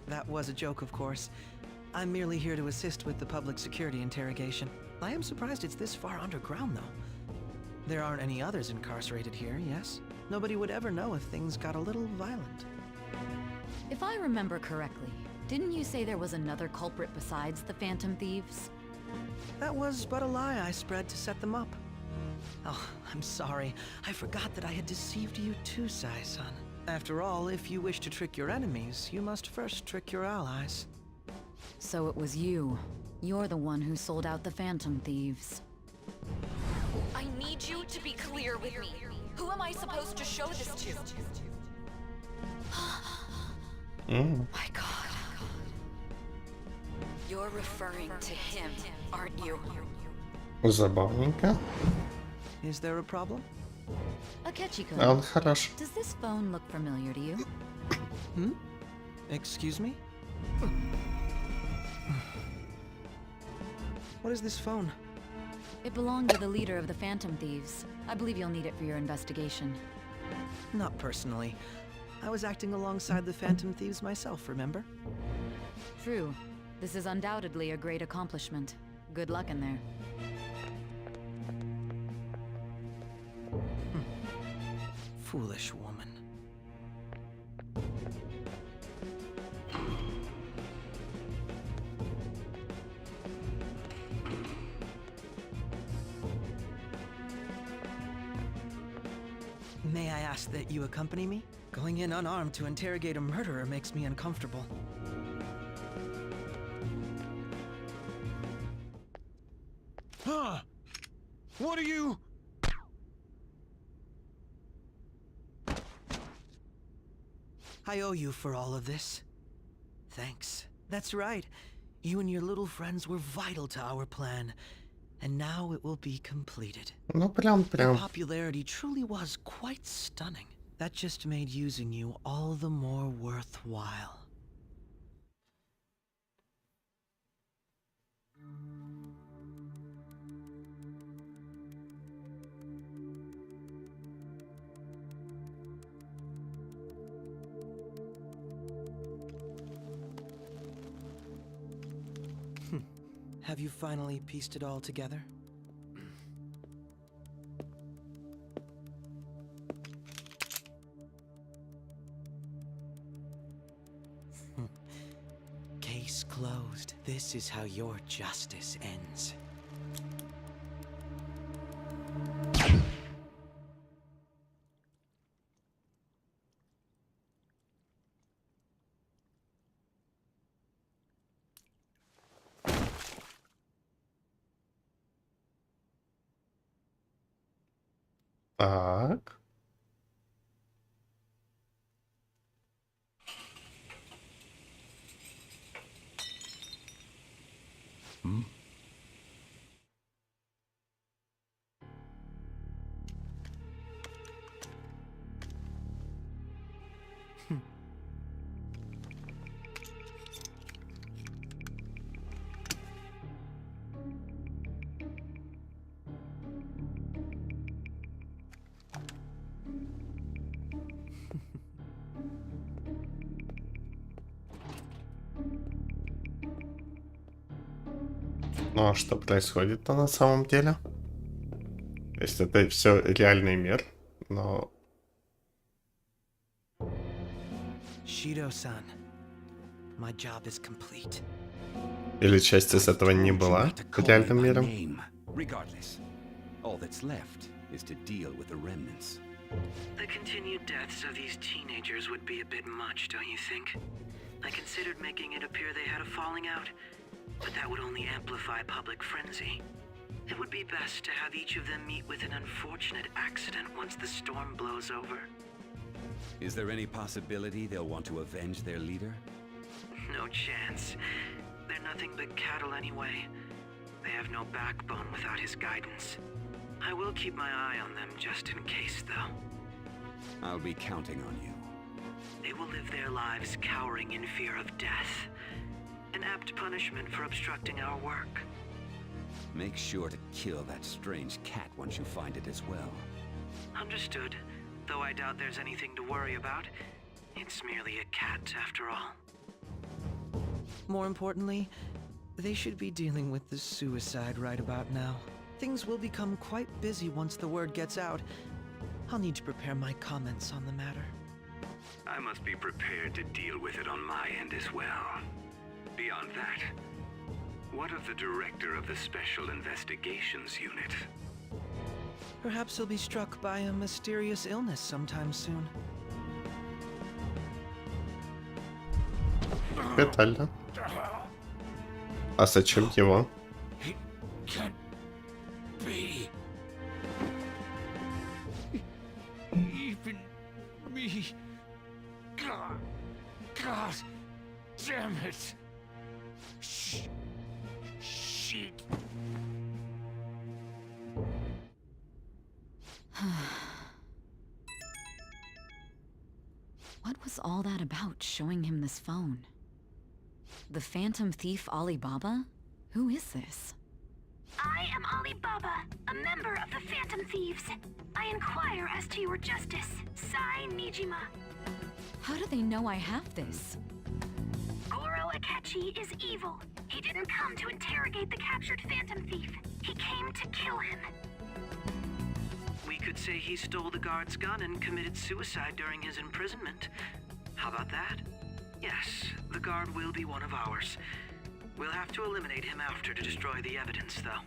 That was a joke, of course. I'm merely here to assist with the public security interrogation. I am surprised it's this far underground, though. There aren't any others incarcerated here, yes? Nobody would ever know if things got a little violent. If I remember correctly, didn't you say there was another culprit besides the Phantom Thieves? That was but a lie I spread to set them up. Oh, I'm sorry. I forgot that I had deceived you too, Sai-san. After all, if you wish to trick your enemies, you must first trick your allies. So it was you. You're the one who sold out the Phantom Thieves. I need you to be clear with me. Who am I supposed to show this to? My God. You're referring to him, aren't you? Забавненько. Is there a problem? Akechiko, А он хорош. does this phone look familiar to you? Hmm? Excuse me? What is this phone? It belonged to the leader of the Phantom Thieves. I believe you'll need it for your investigation. Not personally. I was acting alongside the Phantom Thieves myself, remember? True. This is undoubtedly a great accomplishment. Good luck in there. Foolish woman. May I ask that you accompany me? Going in unarmed to interrogate a murderer makes me uncomfortable. Huh? What are you? I owe you for all of this. Thanks. That's right. You and your little friends were vital to our plan. And now it will be completed. Ну, прям. Your popularity truly was quite stunning. That just made using you all the more worthwhile. Have you finally pieced it all together? Case closed. This is how your justice ends. Так. Ну а что происходит-то на самом деле? То есть это все реальный мир, но... Shido-san, my job is complete. Или часть из этого не была реальным миром? Regardless, all that's left is to deal with the remnants. The continued deaths of these teenagers would be a bit much, don't you think? I considered making it appear they had a falling out, but that would only amplify public frenzy. It would be best to have each of them meet with an unfortunate accident once the storm blows over. Is there any possibility they'll want to avenge their leader? No chance. They're nothing but cattle anyway. They have no backbone without his guidance. I will keep my eye on them just in case, though. I'll be counting on you. They will live their lives cowering in fear of death. An apt punishment for obstructing our work. Make sure to kill that strange cat once you find it as well. Understood. Though I doubt there's anything to worry about. It's merely a cat, after all. More importantly, they should be dealing with the suicide right about now. Things will become quite busy once the word gets out. I'll need to prepare my comments on the matter. I must be prepared to deal with it on my end as well. Beyond that, what of the director of the Special Investigations Unit? Perhaps he'll be struck by a mysterious illness sometime soon. Детально. А зачем его? Can't be. Even me. God damn it. Shit. What's all that about, showing him this phone? The Phantom Thief Alibaba? Who is this? I am Alibaba, a member of the Phantom Thieves. I inquire as to your justice. Sai Nijima. How do they know I have this? Goro Akechi is evil. He didn't come to interrogate the captured Phantom Thief. He came to kill him. We could say he stole the guard's gun and committed suicide during his imprisonment. How about that? Yes, the guard will be one of ours. We'll have to eliminate him after to destroy the evidence, though.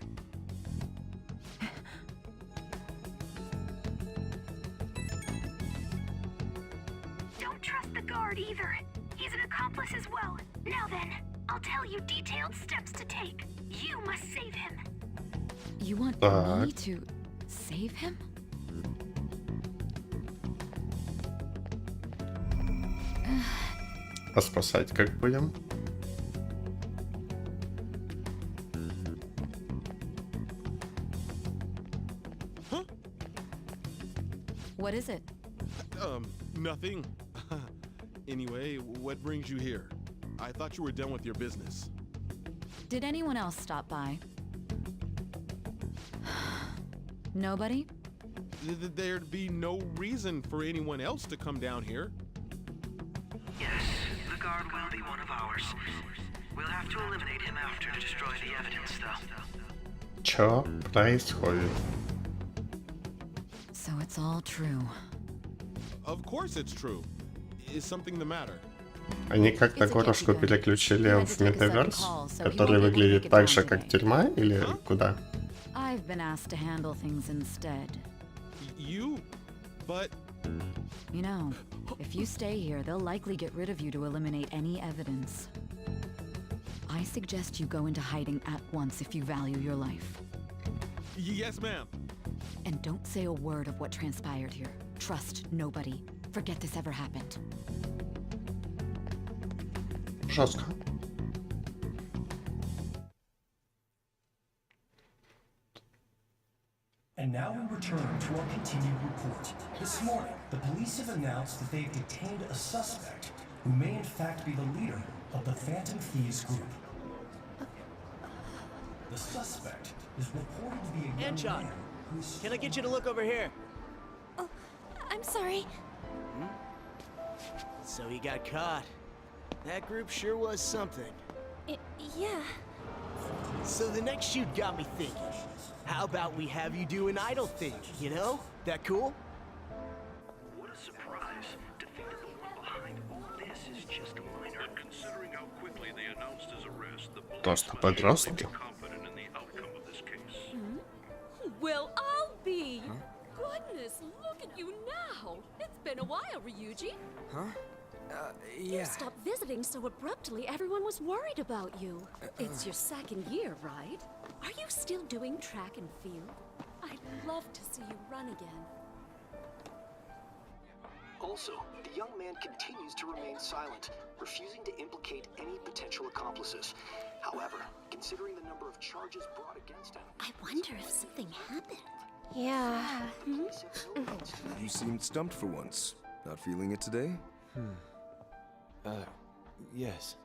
Don't trust the guard either. He's an accomplice as well. Now then, I'll tell you detailed steps to take. You must save him. You want me to save him? А спасать как будем? What is it? Nothing. Anyway, what brings you here? I thought you were done with your business. Did anyone else stop by? Nobody? There'd be no reason for anyone else to come down here. Yes, the guard will be one of ours. We'll have to eliminate him after to destroy the evidence, though. Чё происходит? So it's all true. Of course it's true. Is something the matter? Они как-то горушку переключили в метаверс, который выглядит так же, как тюрьма, или куда? I've been asked to handle things instead. But... You know, if you stay here, they'll likely get rid of you to eliminate any evidence. I suggest you go into hiding at once if you value your life. Yes, ma'am. And don't say a word of what transpired here. Trust nobody. Forget this ever happened. Жестко. And now we return to our continued report. This morning, the police have announced that they've detained a suspect who may in fact be the leader of the Phantom Thieves group. The suspect is reported to be a young Anchon, man who's... can I get you to look over here? Oh, I'm sorry. So he got caught. That group sure was something. Yeah. So the next shoot got me thinking. How about we have you do an idol thing, you know? That cool? What a surprise to think that the one behind all this is just a minor. But considering how quickly they announced his arrest, the Просто подростки. confident in the outcome of this case. Well, I'll be. Goodness, look at you now. It's been a while, Ryuji. Huh? You Yeah. stopped visiting so abruptly, everyone was worried about you. It's your second year, right? Are you still doing track and field? I'd love to see you run again. Also, the young man continues to remain silent, refusing to implicate any potential accomplices. However, considering the number of charges brought against him... I wonder if something happened. Yeah. You seemed stumped for once. Not feeling it today? Yes.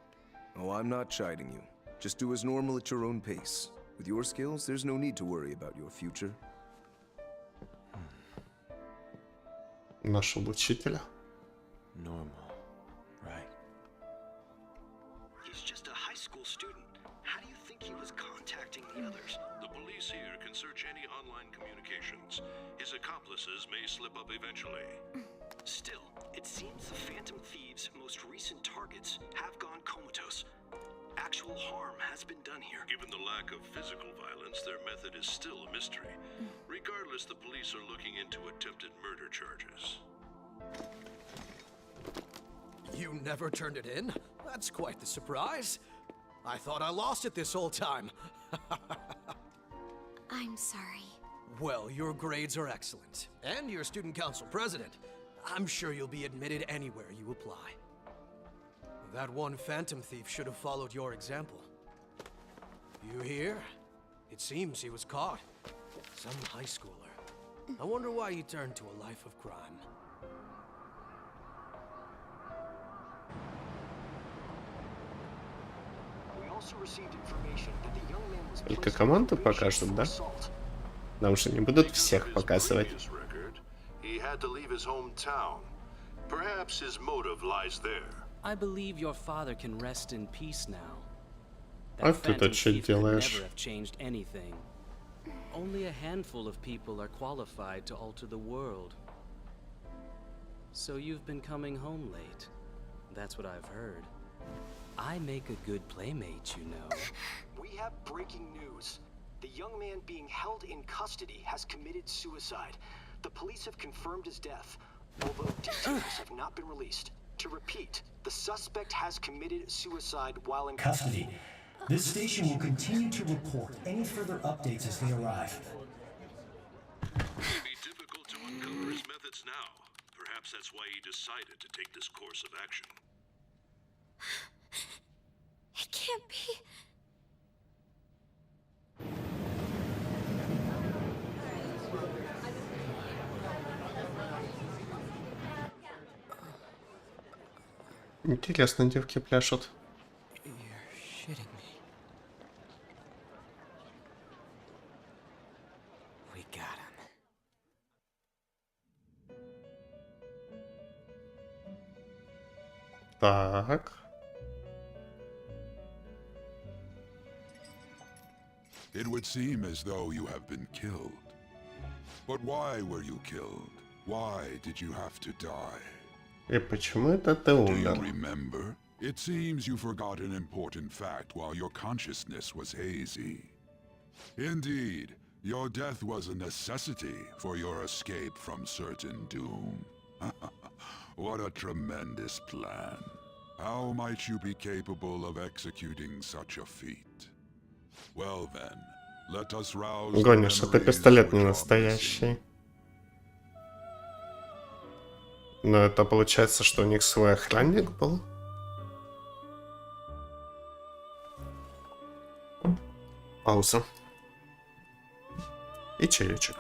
Oh, I'm not chiding you. Just do as normal at your own pace. With your skills, there's no need to worry about your future. Нашего учителя. Normal, right? He's just a high school student. How do you think he was contacting the others? The police here can search any online communications. His accomplices may slip up eventually. Still, it seems the Phantom Thieves' most recent targets have gone comatose. Actual harm has been done here. Given the lack of physical violence, their method is still a mystery. Regardless, the police are looking into attempted murder charges. You never turned it in? That's quite the surprise. I thought I lost it this whole time. I'm sorry. Well, your grades are excellent. And you're student council president. I'm sure you'll be admitted anywhere you apply. That one Phantom Thief should have followed your example. You hear? It seems he was caught. Some high schooler. I wonder why he turned to a life of crime. Только команду покажут, да? Нам же не будут всех показывать. He had to leave his hometown. Perhaps his motive lies there. I believe your father can rest in peace now. А ты-то что делаешь? Never have changed anything. Only a handful of people are qualified to alter the world. So you've been coming home late. That's what I've heard. I make a good playmate, you know. We have breaking news. The young man being held in custody has committed suicide. The police have confirmed his death, although details have not been released. To repeat, the suspect has committed suicide while in custody. This station will continue to report any further updates as they arrive. It may be difficult to uncover his methods now. Perhaps that's why he decided to take this course of action. It can't be. Интересно, девки пляшут. Так. It would seem as though you have been killed. But why were you killed? Why did you have to die? И почему это ты Do you умер? remember? It seems you forgot an important fact while your consciousness was hazy. Indeed, your death was a necessity for your escape from certain doom. What a tremendous plan. How might you be capable of executing such a feat? Well then, let us rouse the Гонишь, это memories пистолет не which are настоящий. Но это получается, что у них свой охранник был? Пауза. И чаечек.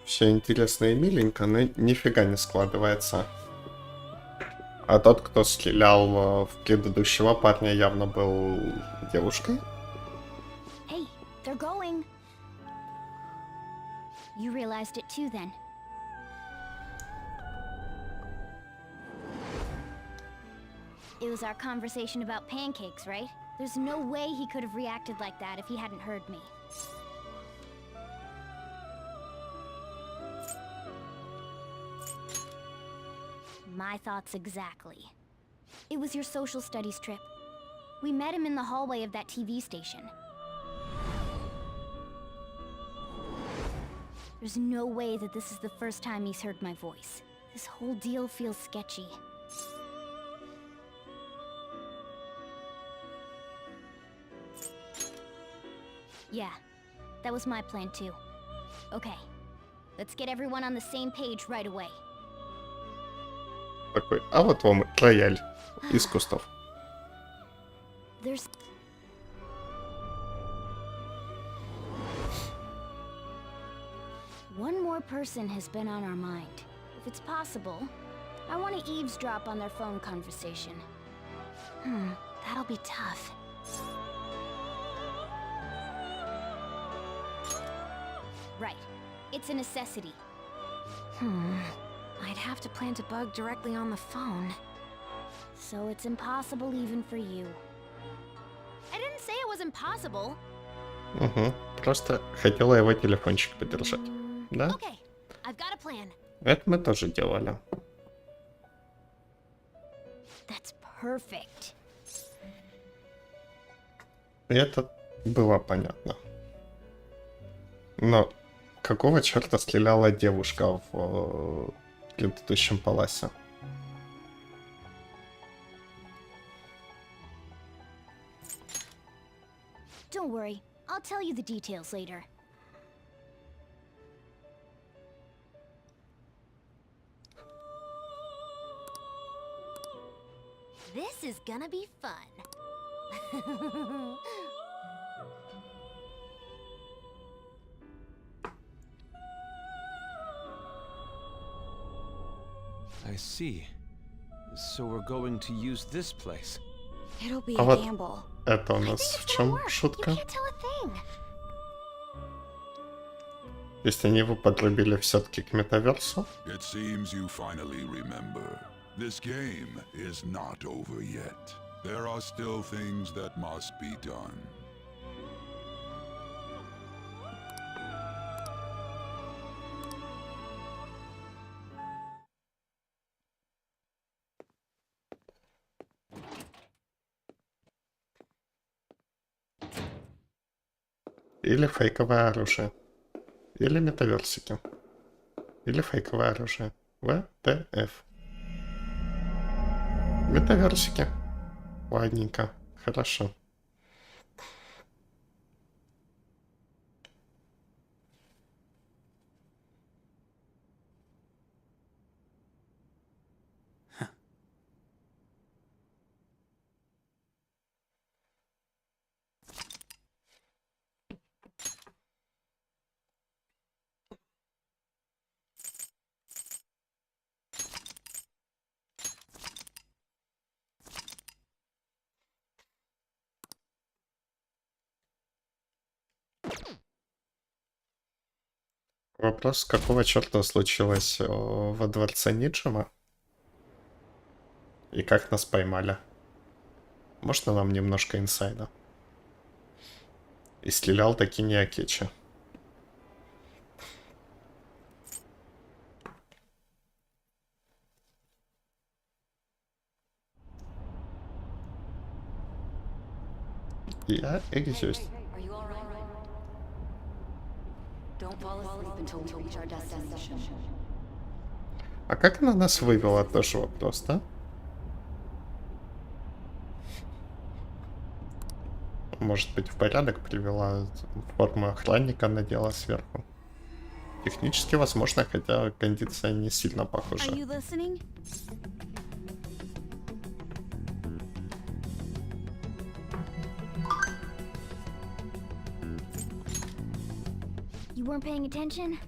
Все интересно и миленько, но нифига не складывается. А тот, кто стрелял в предыдущего парня, явно был девушкой. Hey, they're going. You realized it too then. It was our conversation about pancakes, right? There's no way he could have reacted like that if he hadn't heard me. My thoughts exactly. It was your social studies trip. We met him in the hallway of that TV station. There's no way that this is the first time he's heard my voice. This whole deal feels sketchy. Yeah, that was my plan too. Okay, let's get everyone on the same page right away. Такой, а вот вам рояль из кустов. There's... One more person has been on our mind. If it's possible, I want to eavesdrop on their phone conversation. That'll be tough. Right. It's a necessity. I'd have to plant a bug directly on the phone. So it's impossible even for you. I didn't say it was impossible. Угу. Просто хотела его телефончик подержать. Да? Okay, I've got a plan. Это мы тоже делали. That's perfect. Это было понятно. Но какого черта стреляла девушка в предыдущем паласе? Don't worry, I'll tell you the details later. This is gonna be fun. I see. So we're going to use this place. It'll be А a вот gamble. это у нас в чем шутка? You can't tell a thing. Если они его подрубили все-таки к метаверсу? It seems you finally remember. This game is not over yet. There are still things that must be done. Или фейковое оружие. Или метаверсики. Или фейковое оружие. ВТФ. Метаверсики. Ладненько. Хорошо. Вопрос, какого черта случилось во дворце Ниджима? И как нас поймали? Можно нам немножко инсайда? И стрелял таки не Акечи. Я экзюсь. А как она нас вывела, тоже вопрос, да? Может быть, в порядок привела, форму охранника надела сверху. Технически возможно, хотя кондиция не сильно похожа. You weren't paying attention?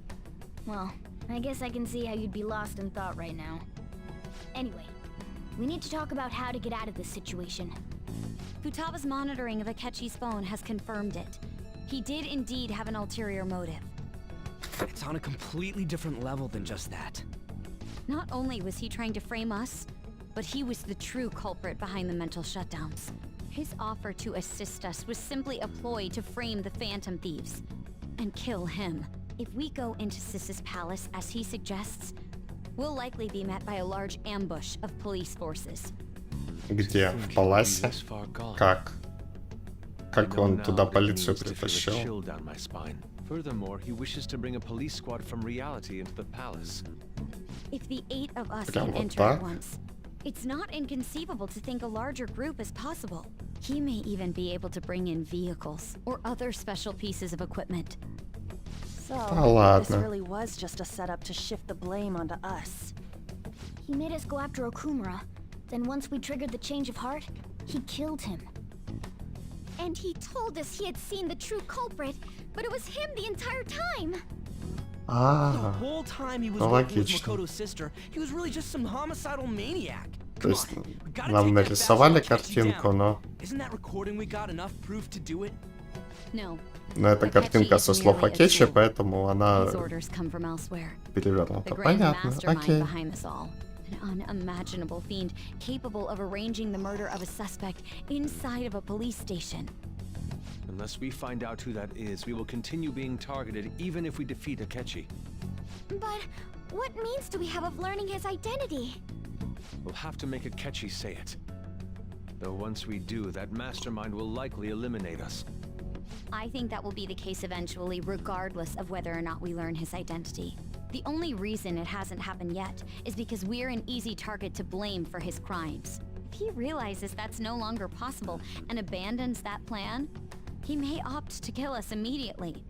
Well, I guess I can see how you'd be lost in thought right now. Anyway, we need to talk about how to get out of this situation. Futaba's monitoring of Akechi's phone has confirmed it. He did indeed have an ulterior motive. It's on a completely different level than just that. Not only was he trying to frame us, but he was the true culprit behind the mental shutdowns. His offer to assist us was simply a ploy to frame the Phantom Thieves and kill him. If we go into Sis's palace as he suggests, we'll likely be met by a large ambush of police forces. Где? В паласе? Как? Как он туда полицию притащил? Furthermore, he wishes to bring a police squad from reality into the palace. If the 8 of us Прям can вот enter так? at once, it's not inconceivable to think a larger group is possible. He may even be able to bring in vehicles or other special pieces of equipment. So, Да this ладно. really was just a setup to shift the blame onto us. He made us go after Okumura. Then once we triggered the change of heart, he killed him. And he told us he had seen the true culprit, but it was him the entire time. The А, whole time he was ну working with логично. Makoto's sister, he was really just some homicidal maniac. То есть нам нарисовали картинку, но... Isn't that recording we got enough proof to do it? No. Но это картинка со слов Акечи, поэтому она His orders come from elsewhere. перевернута. The grand Понятно, mastermind окей. behind this all. An unimaginable fiend capable of arranging the murder of a suspect inside of a police station. Unless we find out who that is, we will continue being targeted even if we defeat Akechi. But what means do we have of learning his identity? We'll have to make Akechi say it. Though once we do, that mastermind will likely eliminate us. I think that will be the case eventually, regardless of whether or not we learn his identity. The only reason it hasn't happened yet is because we're an easy target to blame for his crimes. If he realizes that's no longer possible and abandons that plan, he may opt to kill us immediately.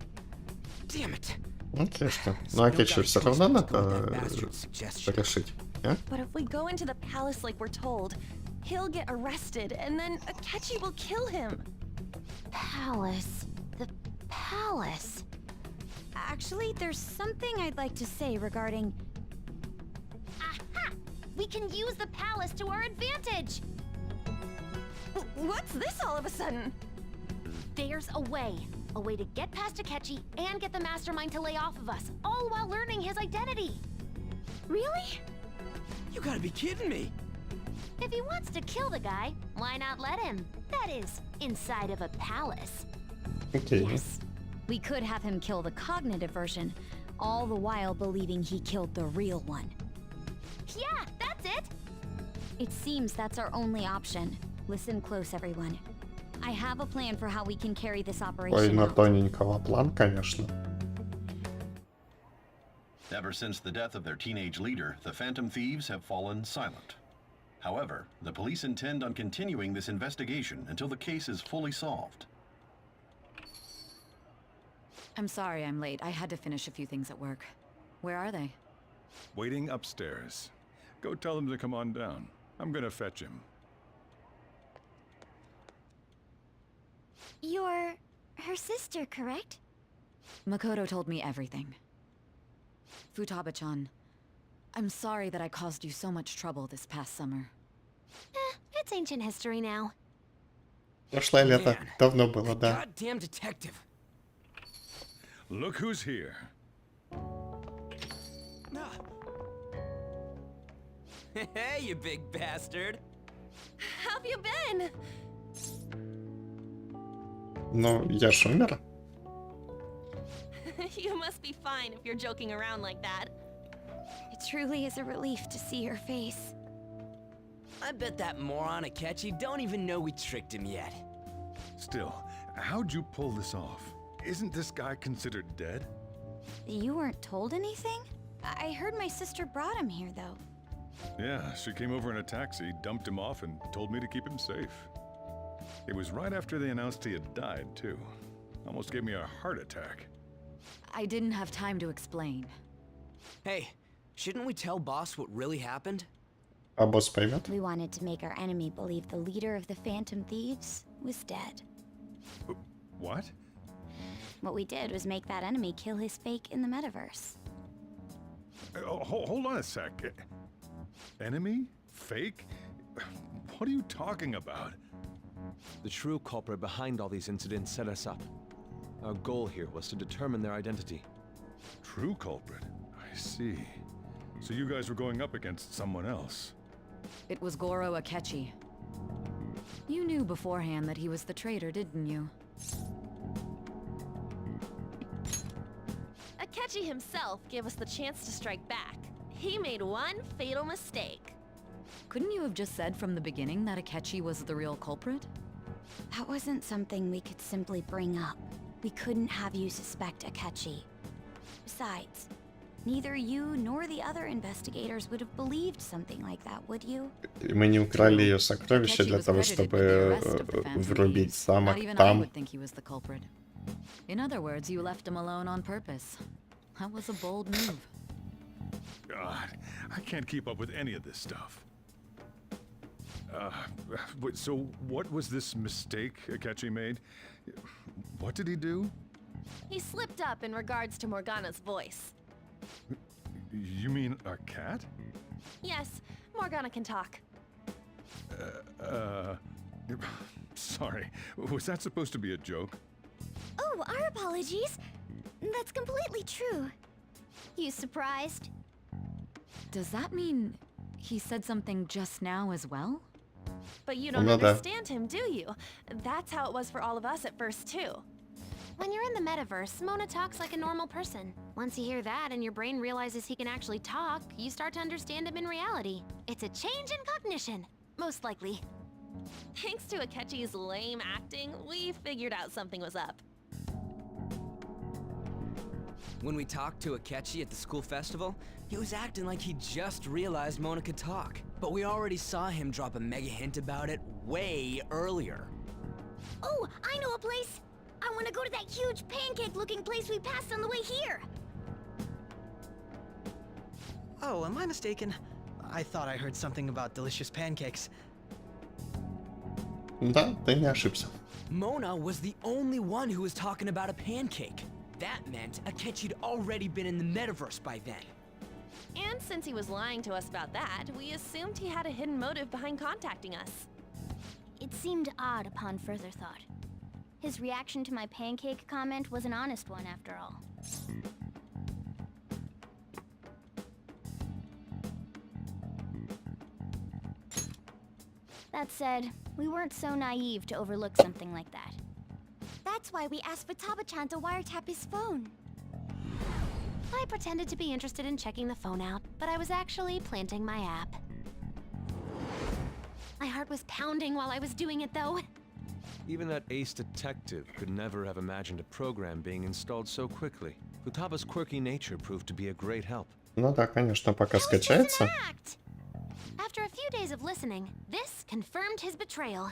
Damn it. Интересно. Но Акечи все равно надо решить, не? But if we go into the palace like we're told, he'll get arrested, and then Akechi will kill him. Palace. The palace. Actually, there's something I'd like to say regarding... Aha! We can use the palace to our advantage! What's this all of a sudden? There's a way. A way to get past Akechi and get the mastermind to lay off of us, all while learning his identity. Really? You gotta be kidding me. If he wants to kill the guy, why not let him? That is, inside of a palace. Окей. Yes. We could have him kill the cognitive version, all the while believing he killed the real one. Yeah, that's it! It seems that's our only option. Listen close, everyone. I have a plan for how we can carry this Ой, operation на out. тоненького план, конечно. Ever since the death of their teenage leader, the Phantom Thieves have fallen silent. However, the police intend on continuing this investigation until the case is fully solved. I'm sorry I'm late. I had to finish a few things at work. Where are they? Waiting upstairs. Go tell them to come on down. I'm gonna fetch him. You're her sister, correct? Makoto told me everything. Futaba-chan, I'm sorry that I caused you so much trouble this past summer. It's ancient history now. Прошлое лето давно было, да. Goddamn detective. Look who's here. Hey, you big bastard. How have you been? Ну, я ж умер. You must be fine if you're joking around like that. It truly is a relief to see your face. I bet that moron Akechi don't even know we tricked him yet. Still, how'd you pull this off? Isn't this guy considered dead? You weren't told anything? I heard my sister brought him here, though. Yeah, she came over in a taxi, dumped him off, and told me to keep him safe. It was right after they announced he had died, too. Almost gave me a heart attack. I didn't have time to explain. Hey, shouldn't we tell boss what really happened? А босс поймет? We wanted to make our enemy believe the leader of the Phantom Thieves was dead. What? What we did was make that enemy kill his fake in the metaverse. Hold on a sec. Enemy? Fake? What are you talking about? The true culprit behind all these incidents set us up. Our goal here was to determine their identity. True culprit? I see. So you guys were going up against someone else. It was Goro Akechi. You knew beforehand that he was the traitor, didn't you? Akechi himself gave us the chance to strike back. He made one fatal mistake. Couldn't you have just said from the beginning that Akechi was the real culprit? That wasn't something we could simply bring up. We couldn't have you suspect Akechi. Besides, neither you nor the other investigators would have believed something like that, would you? Мы не украли ее сокровища для того, чтобы врубить замок там. In other words, you left him alone on purpose. That was a bold move. God, I can't keep up with any of this stuff. So what was this mistake Akechi made? What did he do? He slipped up in regards to Morgana's voice. You mean a cat? Yes, Morgana can talk. Sorry, was that supposed to be a joke? Oh, our apologies. That's completely true. You surprised? Does that mean he said something just now as well? But you don't understand him, do you? That's how it was for all of us at first, too. When you're in the metaverse, Mona talks like a normal person. Once you hear that and your brain realizes he can actually talk, you start to understand him in reality. It's a change in cognition, most likely. Thanks to Akechi's lame acting, we figured out something was up. When we talked to Akechi at the school festival, he was acting like he just realized Mona could talk. But we already saw him drop a mega hint about it way earlier. Oh, I know a place! I want to go to that huge pancake-looking place we passed on the way here! Oh, am I mistaken? I thought I heard something about delicious pancakes. Да, ты не ошибся. Mona was the only one who was talking about a pancake. That meant Akechi'd already been in the metaverse by then. And since he was lying to us about that, we assumed he had a hidden motive behind contacting us. It seemed odd upon further thought. His reaction to my pancake comment was an honest one, after all. That said, we weren't so naive to overlook something like that. That's why we asked Futaba-chan to wiretap his phone. I pretended to be interested in checking the phone out, but I was actually planting my app. My heart was pounding while I was doing it, though. Even that ace detective could never have imagined a program being installed so quickly. Futaba's quirky nature proved to be a great help. Ну да, конечно, пока скачается. After a few days of listening, this confirmed his betrayal.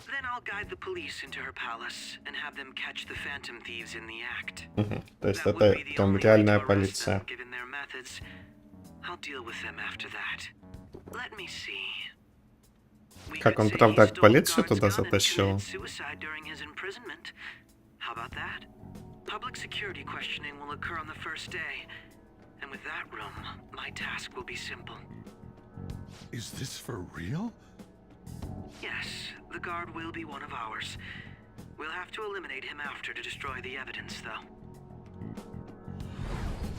Then I'll guide the police into her palace and have them catch the phantom thieves in the act. То есть это там реальная полиция. Given their methods, I'll deal with them after that. Let me see. Как он, правда, полицию туда затащил? Suicide during his imprisonment. How about that? Public security questioning will occur on the first day. And with that room, my task will be simple. Is this for real? Yes, the guard will be one of ours. We'll have to eliminate him after to destroy the evidence, though.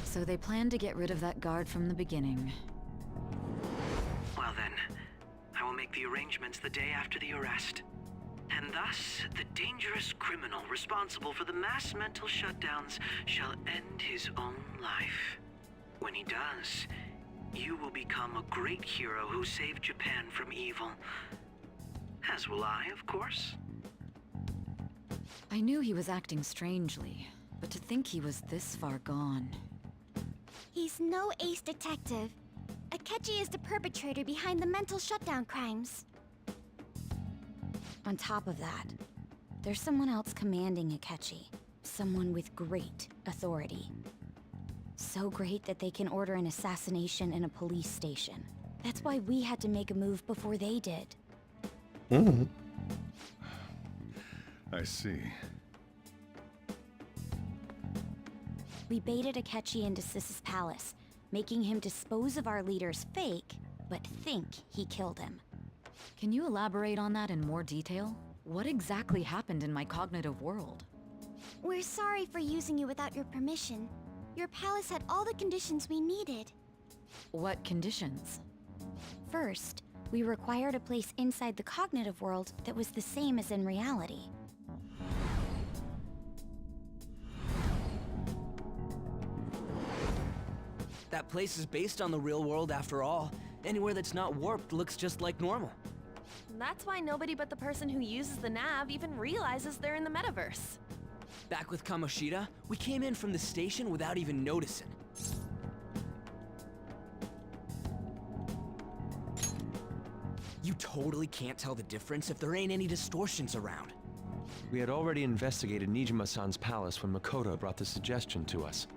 So they planned to get rid of that guard from the beginning. Well then, I will make the arrangements the day after the arrest. And thus, the dangerous criminal responsible for the mass mental shutdowns shall end his own life. When he does, you will become a great hero who saved Japan from evil. As will I, of course. I knew he was acting strangely, but to think he was this far gone. He's no ace detective. Akechi is the perpetrator behind the mental shutdown crimes. On top of that, there's someone else commanding Akechi. Someone with great authority. So great that they can order an assassination in a police station. That's why we had to make a move before they did. I see. We baited Akechi into Sis's palace, making him dispose of our leader's fake, but think he killed him. Can you elaborate on that in more detail? What exactly happened in my cognitive world? We're sorry for using you without your permission. Your palace had all the conditions we needed. What conditions? First, we required a place inside the cognitive world that was the same as in reality. That place is based on the real world after all. Anywhere that's not warped looks just like normal. That's why nobody but the person who uses the nav even realizes they're in the metaverse. Back with Kamoshida, we came in from the station without even noticing. You totally can't tell the difference if there ain't any distortions around. We had already investigated Nijima-san's palace when Makoto brought the suggestion to us.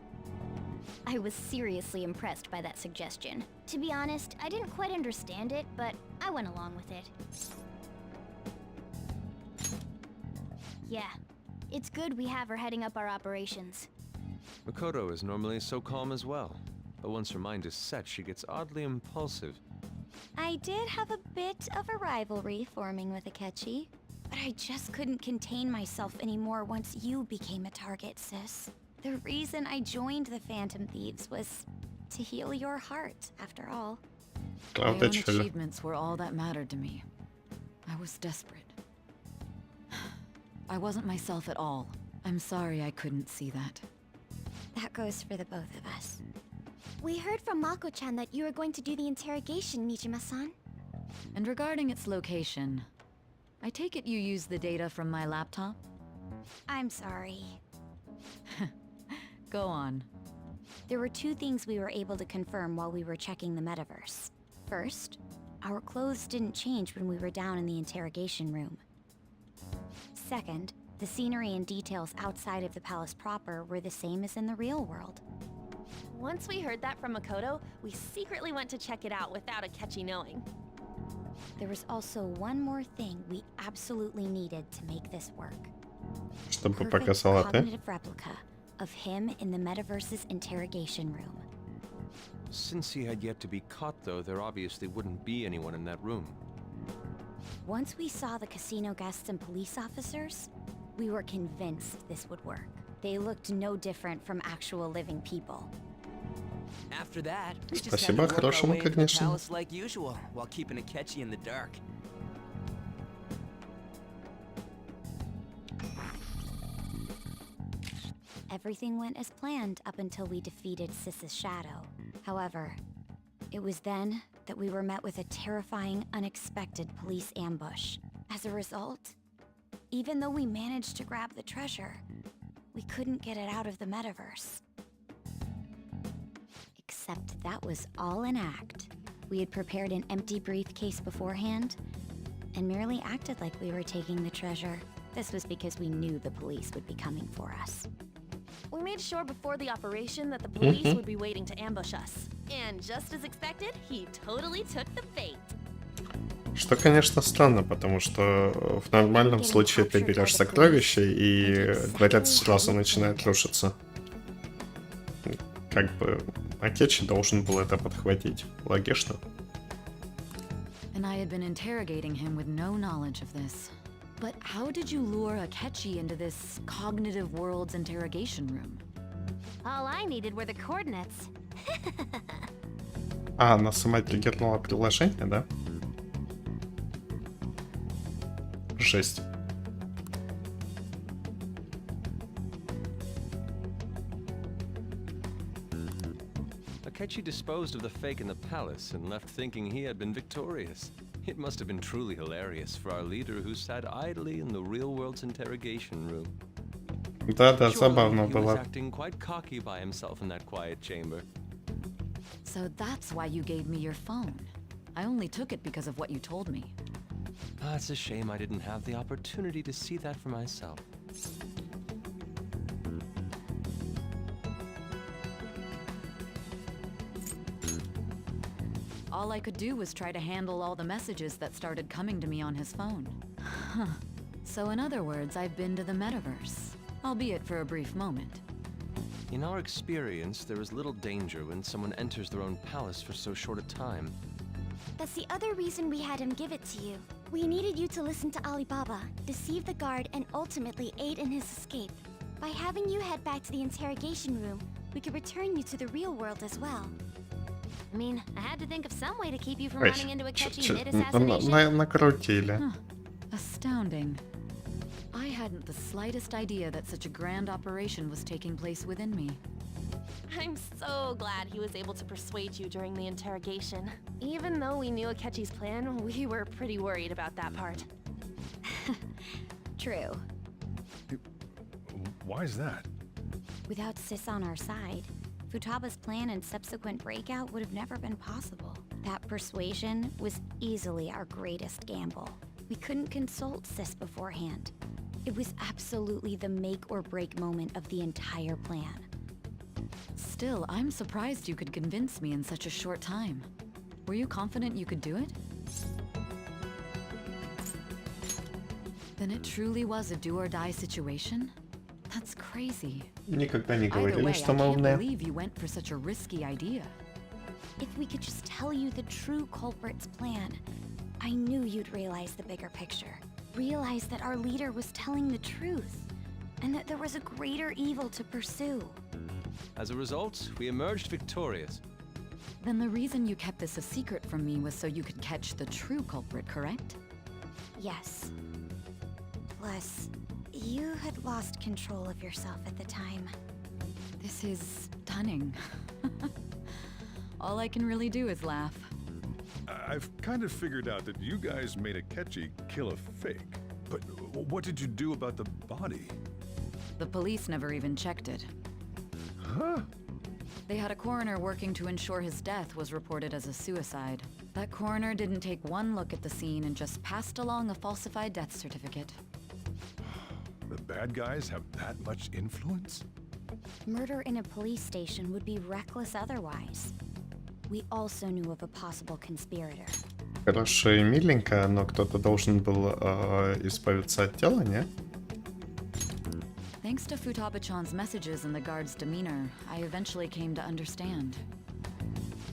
I was seriously impressed by that suggestion. To be honest, I didn't quite understand it, but I went along with it. Yeah, it's good we have her heading up our operations. Makoto is normally so calm as well, but once her mind is set, she gets oddly impulsive. I did have a bit of a rivalry forming with Akechi, but I just couldn't contain myself anymore once you became a target, sis. The reason I joined the Phantom Thieves was to heal your heart, after all. My own achievements were all that mattered to me. I was desperate. I wasn't myself at all. I'm sorry I couldn't see that. That goes for the both of us. We heard from Mako-chan that you were going to do the interrogation, Nijima-san. And regarding its location, I take it you used the data from my laptop? I'm sorry. Go on. There were two things we were able to confirm while we were checking the metaverse. First, our clothes didn't change when we were down in the interrogation room. Second, the scenery and details outside of the palace proper were the same as in the real world. Once we heard that from Makoto, we secretly went to check it out without Akechi knowing. There was also one more thing we absolutely needed to make this work. Чтобы Perfect показала ты. cognitive replica of him in the metaverse's interrogation room. Since he had yet to be caught, though, there obviously wouldn't be anyone in that room. Once we saw the casino guests and police officers, we were convinced this would work. They looked no different from actual living people. After that, we just Спасибо, had to work our хорошему way into the конечно. palace like usual, while keeping Akechi in the dark. Everything went as planned up until we defeated Sis's shadow. However, it was then that we were met with a terrifying, unexpected police ambush. As a result, even though we managed to grab the treasure, we couldn't get it out of the metaverse. Except that was all an act. We had prepared an empty briefcase beforehand and merely acted like we were taking the treasure. This was because we knew the police would be coming for us. We made sure before the operation that the police would be waiting to ambush us. And just as expected, he totally took the bait. Что, конечно, странно, потому что в нормальном случае ты берешь сокровища, и дворец сразу начинает рушиться. Как бы Акечи должен был это подхватить. Логично. And I had been interrogating him with no knowledge of this. But how did you lure Akechi into this cognitive world's interrogation room? All I needed were the coordinates. А, она сама триггернула приложение, да? Жесть. Akechi disposed of the fake in the palace and left thinking he had been victorious. It must have been truly hilarious for our leader who sat idly in the real world's interrogation room. Да, забавно He was было. acting quite cocky by himself in that quiet chamber. So that's why you gave me your phone. I only took it because of what you told me. It's a shame I didn't have the opportunity to see that for myself. All I could do was try to handle all the messages that started coming to me on his phone. So in other words, I've been to the metaverse, albeit for a brief moment. In our experience, there is little danger when someone enters their own palace for so short a time. That's the other reason we had him give it to you. We needed you to listen to Alibaba, deceive the guard, and ultimately aid in his escape. By having you head back to the interrogation room, we could return you to the real world as well. I mean, I had to think of some way to keep you from Ой, running into a catchy mid-assassination. накрутили. Astounding. I hadn't the slightest idea that such a grand operation was taking place within me. I'm so glad he was able to persuade you during the interrogation. Even though we knew Akechi's plan, we were pretty worried about that part. True. Why is that? Without Sis on our side, Futaba's plan and subsequent breakout would have never been possible. That persuasion was easily our greatest gamble. We couldn't consult Sis beforehand. It was absolutely the make or break moment of the entire plan. Still, I'm surprised you could convince me in such a short time. Were you confident you could do it? Then it truly was a do-or-die situation? That's crazy. Никогда не Either говорили, way, что I мы can't умные. believe you went for such a risky idea. If we could just tell you the true culprit's plan, I knew you'd realize the bigger picture. Realize that our leader was telling the truth, and that there was a greater evil to pursue. As a result, we emerged victorious. Then the reason you kept this a secret from me was so you could catch the true culprit, correct? Yes. Plus, you had lost control of yourself at the time. This is stunning. All I can really do is laugh. I've kind of figured out that you guys made Akechi kill a fake. But what did you do about the body? The police never even checked it. Huh? They had a coroner working to ensure his death was reported as a suicide. That coroner didn't take one look at the scene and just passed along a falsified death certificate. The bad guys have that much influence? Murder in a police station would be reckless otherwise. We also knew of a possible conspirator. Хорошо и миленько, но кто-то должен был избавиться от тела, не? Thanks to Futaba-chan's messages and the guard's demeanor, I eventually came to understand.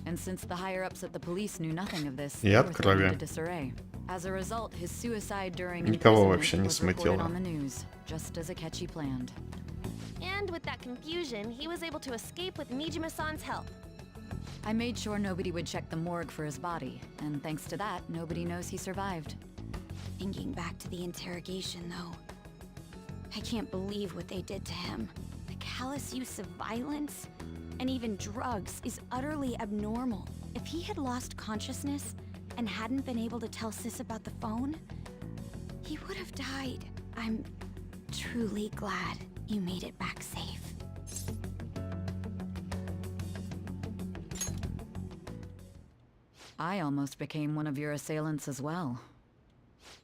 And since the higher-ups at the police knew nothing of this, И they от were thrown крови. into disarray. As a result, his suicide during Никого imprisonment вообще не was reported смутило. on the news, just as Akechi planned. And with that confusion, he was able to escape with Nijima-san's help. I made sure nobody would check the morgue for his body, and thanks to that, nobody knows he survived. Thinking back to the interrogation, though, I can't believe what they did to him. The callous use of violence and even drugs is utterly abnormal. If he had lost consciousness and hadn't been able to tell Sis about the phone, he would have died. I'm truly glad you made it back safe. I almost became one of your assailants as well.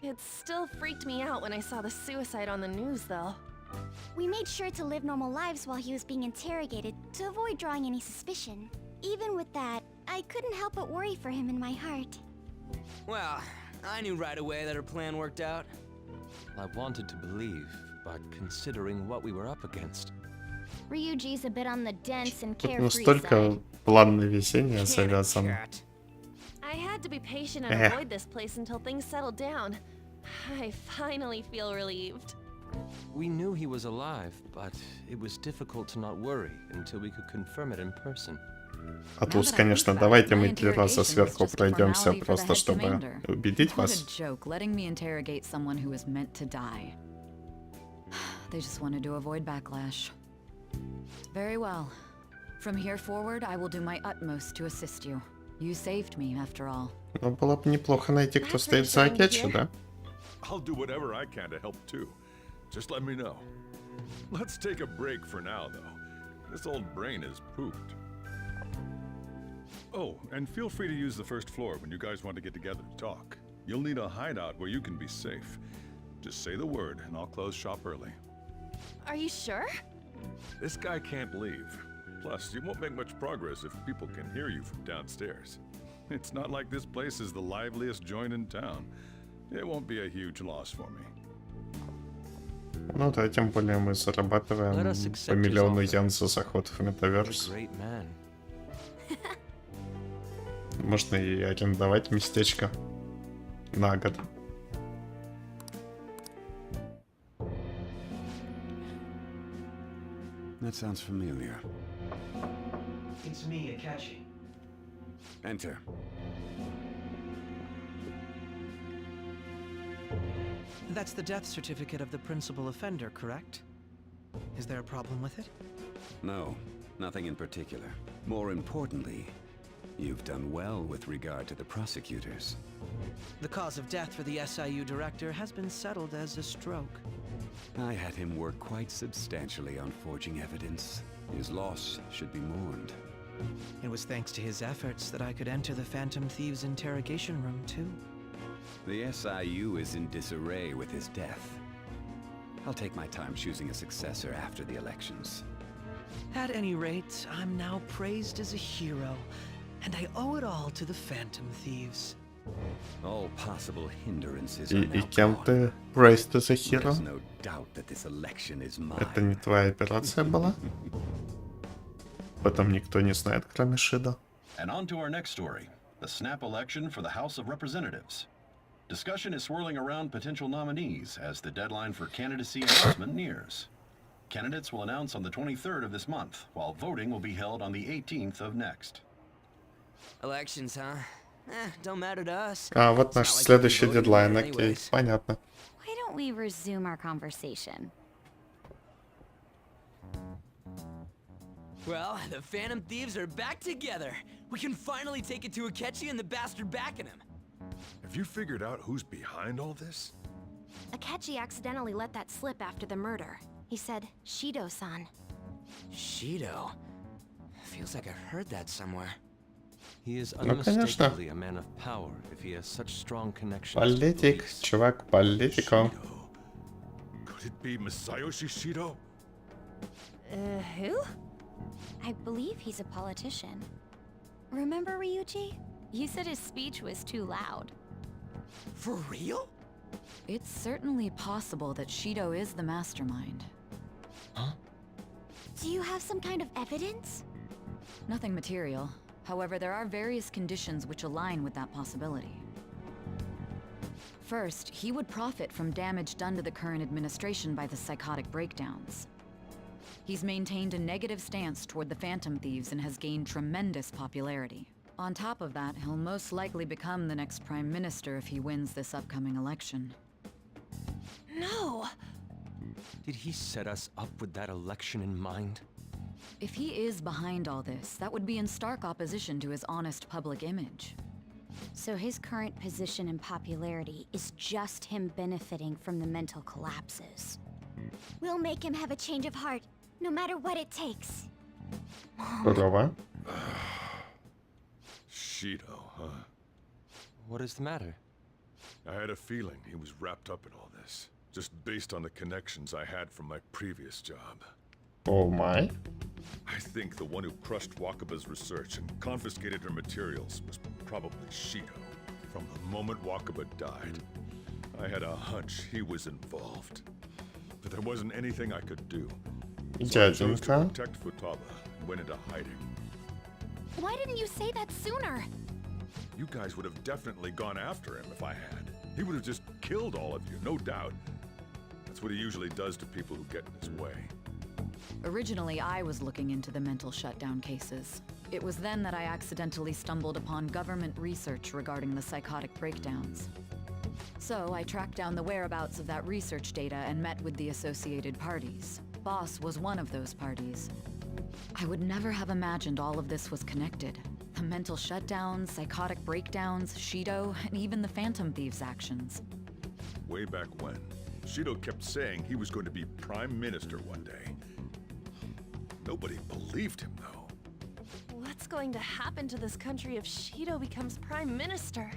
It still freaked me out when I saw the suicide on the news, though. We made sure to live normal lives while he was being interrogated to avoid drawing any suspicion. Even with that, I couldn't help but worry for him in my heart. Well, I knew right away that her plan worked out. I wanted to believe, but considering what we were up against. Ryuji's a bit on the dense and Тут carefree настолько side. план наведения завязан. I had to be patient and avoid this place until things settled down. I finally feel relieved. We knew he was alive, but it was difficult to not worry until we could confirm it in person. Атлус, конечно, давайте мы 3 раза сверху пройдемся, просто чтобы убедить What вас. a joke, letting me interrogate someone who was meant to die. They just wanted to avoid backlash. Very well. From here forward, I will do my utmost to assist you. You saved me, after all. Но было бы неплохо найти, кто стоит за Акечи, да? I'll do whatever I can to help too. Just let me know. Let's take a break for now, though. This old brain is pooped. Oh, and feel free to use the first floor when you guys want to get together to talk. You'll need a hideout where you can be safe. Just say the word, and I'll close shop early. Are you sure? This guy can't leave. Plus, you won't make much progress if people can hear you from downstairs. It's not like this place is the liveliest joint in town. It won't be a huge loss for me. Ну да, тем более мы зарабатываем Let us по accept his миллиону offer. йен за заход в What a метаверс. great man. Можно и арендовать местечко на год. That sounds familiar. It's me, Akechi. Enter. That's the death certificate of the principal offender, correct? Is there a problem with it? No, nothing in particular. More importantly, you've done well with regard to the prosecutors. The cause of death for the SIU director has been settled as a stroke. I had him work quite substantially on forging evidence. His loss should be mourned. It was thanks to his efforts that I could enter the Phantom Thieves' interrogation room, too. The SIU is in disarray with his death. I'll take my time choosing a successor after the elections. At any rate, I'm now praised as a hero, and I owe it all to the Phantom Thieves. All possible hindrances are И now кем gone. ты praised as a hero? There's no doubt that this election is mine. Это не твоя операция была? Потом никто не знает, кроме Шидо. And on to our next story, the snap election for the House of Representatives. Discussion is swirling around potential nominees as the deadline for candidacy announcement nears. Candidates will announce on the 23rd of this month, while voting will be held on the 18th of next. Elections, huh? Don't matter to us. А вот наш следующий дедлайн, окей, понятно. Why don't we resume our conversation? Well, the Phantom Thieves are back together. We can finally take it to Akechi and the bastard backing him. Have you figured out who's behind all this? Akechi accidentally let that slip after the murder. He said, Shido-san. Shido? Feels like I've heard that somewhere. He is Ну, конечно. unmistakably a man of power if he has such strong connections. Политик, чувак, политико. Could it be Masayoshi Shido? Who? I believe he's a politician. Remember Ryuji? You said his speech was too loud. For real? It's certainly possible that Shido is the mastermind. Do you have some kind of evidence? Nothing material. However, there are various conditions which align with that possibility. First, he would profit from damage done to the current administration by the psychotic breakdowns. He's maintained a negative stance toward the Phantom Thieves and has gained tremendous popularity. On top of that, he'll most likely become the next Prime Minister if he wins this upcoming election. No! Did he set us up with that election in mind? If he is behind all this, that would be in stark opposition to his honest public image. So his current position and popularity is just him benefiting from the mental collapses. We'll make him have a change of heart, no matter what it takes. Здорово. Shido, huh? What is the matter? I had a feeling he was wrapped up in all this, just based on the connections I had from my previous job. Oh my. I think the one who crushed Wakaba's research and confiscated her materials was probably Shido. From the moment Wakaba died, I had a hunch he was involved. But there wasn't anything I could do. So I chose to Дяденька. protect Futaba and went into hiding. Why didn't you say that sooner? You guys would have definitely gone after him if I had. He would have just killed all of you, no doubt. That's what he usually does to people who get in his way. Originally, I was looking into the mental shutdown cases. It was then that I accidentally stumbled upon government research regarding the psychotic breakdowns. So I tracked down the whereabouts of that research data and met with the associated parties. Boss was one of those parties. I would never have imagined all of this was connected. The mental shutdowns, psychotic breakdowns, Shido, and even the Phantom Thieves' actions. Way back when, Shido kept saying he was going to be Prime Minister one day. Nobody believed him, though. What's going to happen to this country if Shido becomes Prime Minister?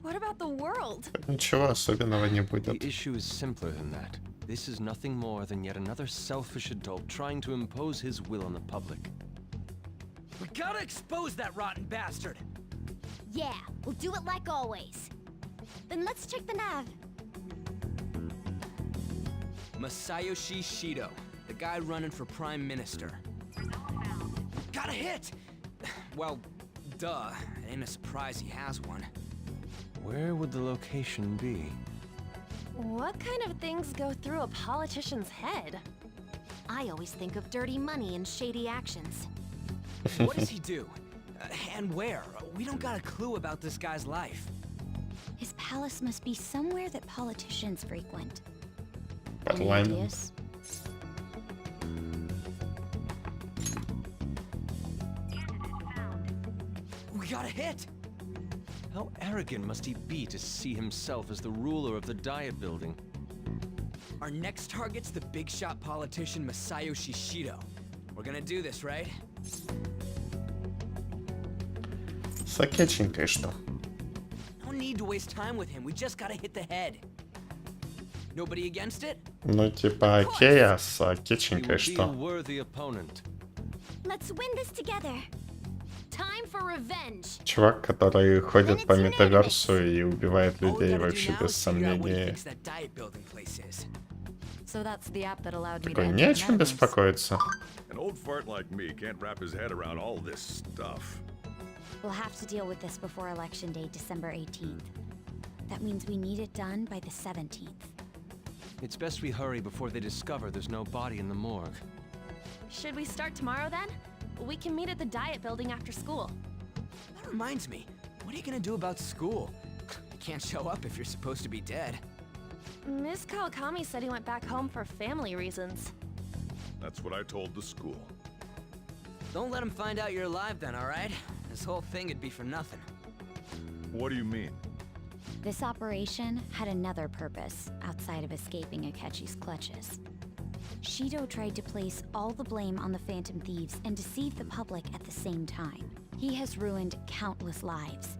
What about the world? Ничего особенного не будет. The issue is simpler than that. This is nothing more than yet another selfish adult trying to impose his will on the public. We gotta expose that rotten bastard! Yeah, we'll do it like always. Then let's check the nav. Masayoshi Shido, the guy running for Prime Minister. Got a hit! Well, duh. It ain't a surprise he has one. Where would the location be? What kind of things go through a politician's head? I always think of dirty money and shady actions. What does he do? And where? We don't got a clue about this guy's life. His palace must be somewhere that politicians frequent. Any ideas? We got a hit! How arrogant must he be to see himself as the ruler of the Diet Building? Our next target's the big shot politician Masayoshi Shido. We're gonna do this, right? Сакетченькое что? No need to waste time with him. We just gotta hit the head. Nobody against it? Ну типа окей, а сакетченькое He will be a что? worthy opponent. Let's win this together. Time for revenge. Чувак, который ходит по метаверсу и убивает людей вообще без сомнения. So that's the app that allowed me to Такой, enter не о the чем metaverse. беспокоиться. An old fart like me can't wrap his head around all this stuff. We'll have to deal with this before Election Day, December 18th. That means we need it done by the 17th. It's best we hurry before they discover there's no body in the morgue. Should we start tomorrow then? We can meet at the Diet Building after school. That reminds me. What are you gonna do about school? You can't show up if you're supposed to be dead. Miss Kawakami said he went back home for family reasons. That's what I told the school. Don't let him find out you're alive then, alright? This whole thing would be for nothing. What do you mean? This operation had another purpose outside of escaping Akechi's clutches. Shido tried to place all the blame on the Phantom Thieves and deceive the public at the same time. He has ruined countless lives,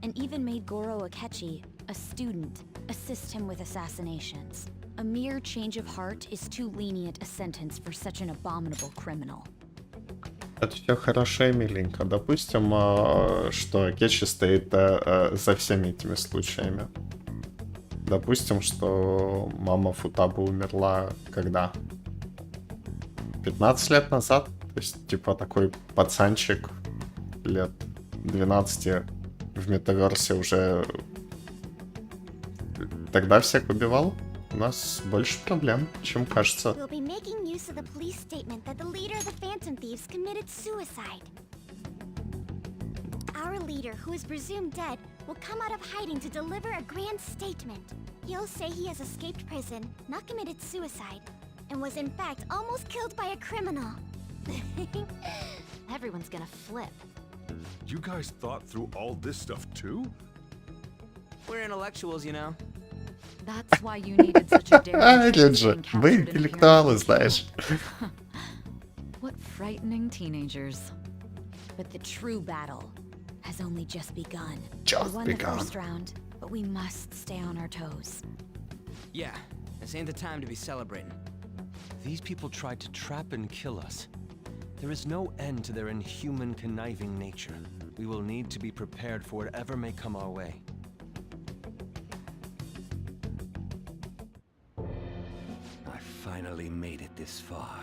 and even made Goro Akechi, a student, assist him with assassinations. A mere change of heart is too lenient a sentence for such an abominable criminal. Это все хорошо и миленько. Допустим, что Кетчи стоит за всеми этими случаями. Допустим, что мама Футабы умерла когда? 15 лет назад? То есть, типа, такой пацанчик лет 12 в метаверсе уже тогда всех убивал? У нас больше проблем, чем кажется. We'll be making use of the police statement that the leader of the Phantom Thieves committed suicide. Our leader, who is presumed dead, will come out of hiding to deliver a grand statement. He'll say he has escaped prison, not committed suicide, and was in fact almost killed by a criminal. Everyone's gonna flip. You guys thought through all this stuff too? We're intellectuals, you know. That's why you needed such a daring Риджи, вы интеллектуалы, знаешь. What frightening teenagers. But the true battle has only just begun. Just we won begun. the first round, but we must stay on our toes. Yeah, this ain't the time to be celebrating. These people tried to trap and kill us. There is no end to their inhuman, conniving nature. We will need to be prepared for whatever may come our way. I finally made it this far.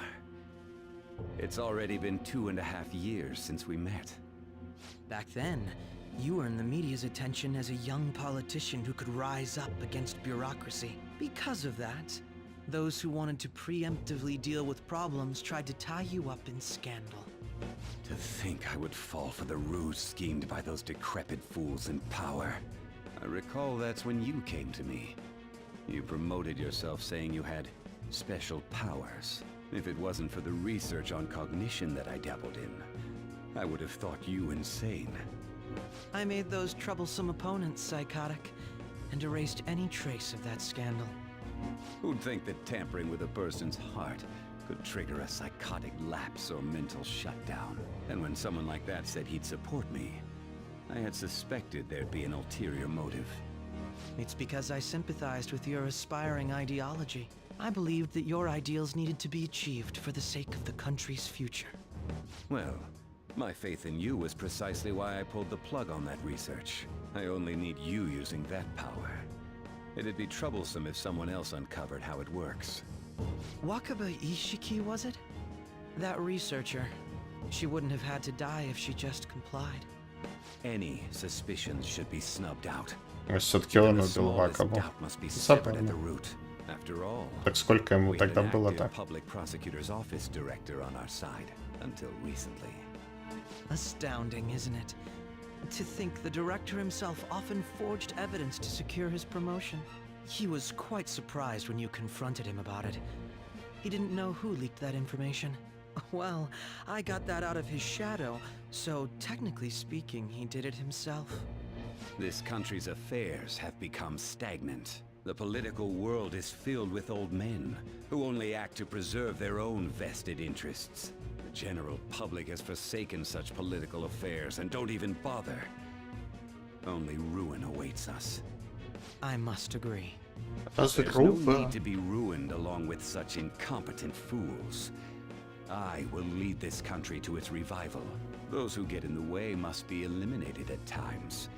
It's already been 2.5 years since we met. Back then, you earned the media's attention as a young politician who could rise up against bureaucracy. Because of that, those who wanted to preemptively deal with problems tried to tie you up in scandal. To think I would fall for the ruse schemed by those decrepit fools in power. I recall that's when you came to me. You promoted yourself saying you had special powers. If it wasn't for the research on cognition that I dabbled in, I would have thought you insane. I made those troublesome opponents psychotic, and erased any trace of that scandal. Who'd think that tampering with a person's heart could trigger a psychotic lapse or mental shutdown? And when someone like that said he'd support me, I had suspected there'd be an ulterior motive. It's because I sympathized with your aspiring ideology. I believed that your ideals needed to be achieved for the sake of the country's future. Well, my faith in you was precisely why I pulled the plug on that research. I only need you using that power. It'd be troublesome if someone else uncovered how it works. Wakaba Ishiki, was it? That researcher. She wouldn't have had to die if she just complied. Any suspicions should be snubbed out. Все-таки он убил Вакабу. Забавно. After all, Так сколько ему we had тогда an было-то? active public prosecutor's office director on our side until recently. Astounding, isn't it? To think the director himself often forged evidence to secure his promotion. He was quite surprised when you confronted him about it. He didn't know who leaked that information. Well, I got that out of his shadow, so technically speaking, he did it himself. This country's affairs have become stagnant. The political world is filled with old men who only act to preserve their own vested interests. The general public has forsaken such political affairs and don't even bother. Only ruin awaits us. I must agree. There's no need to be ruined along with such incompetent fools. I will lead this country to its revival. Those who get in the way must be eliminated at times.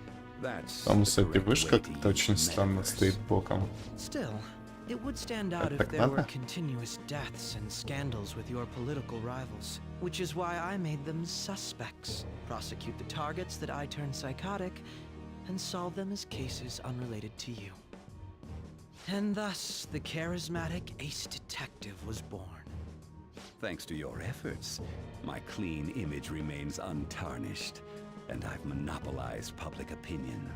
Там, кстати, вышка как-то очень странно стоит боком. Still, it would stand out if there were continuous deaths and scandals with your political rivals, which is why I made them suspects, prosecute the targets that I turn psychotic, and solve them as cases unrelated to you. And thus, the charismatic ace detective was born. Thanks to your efforts, my clean image remains untarnished, and I've monopolized public opinion.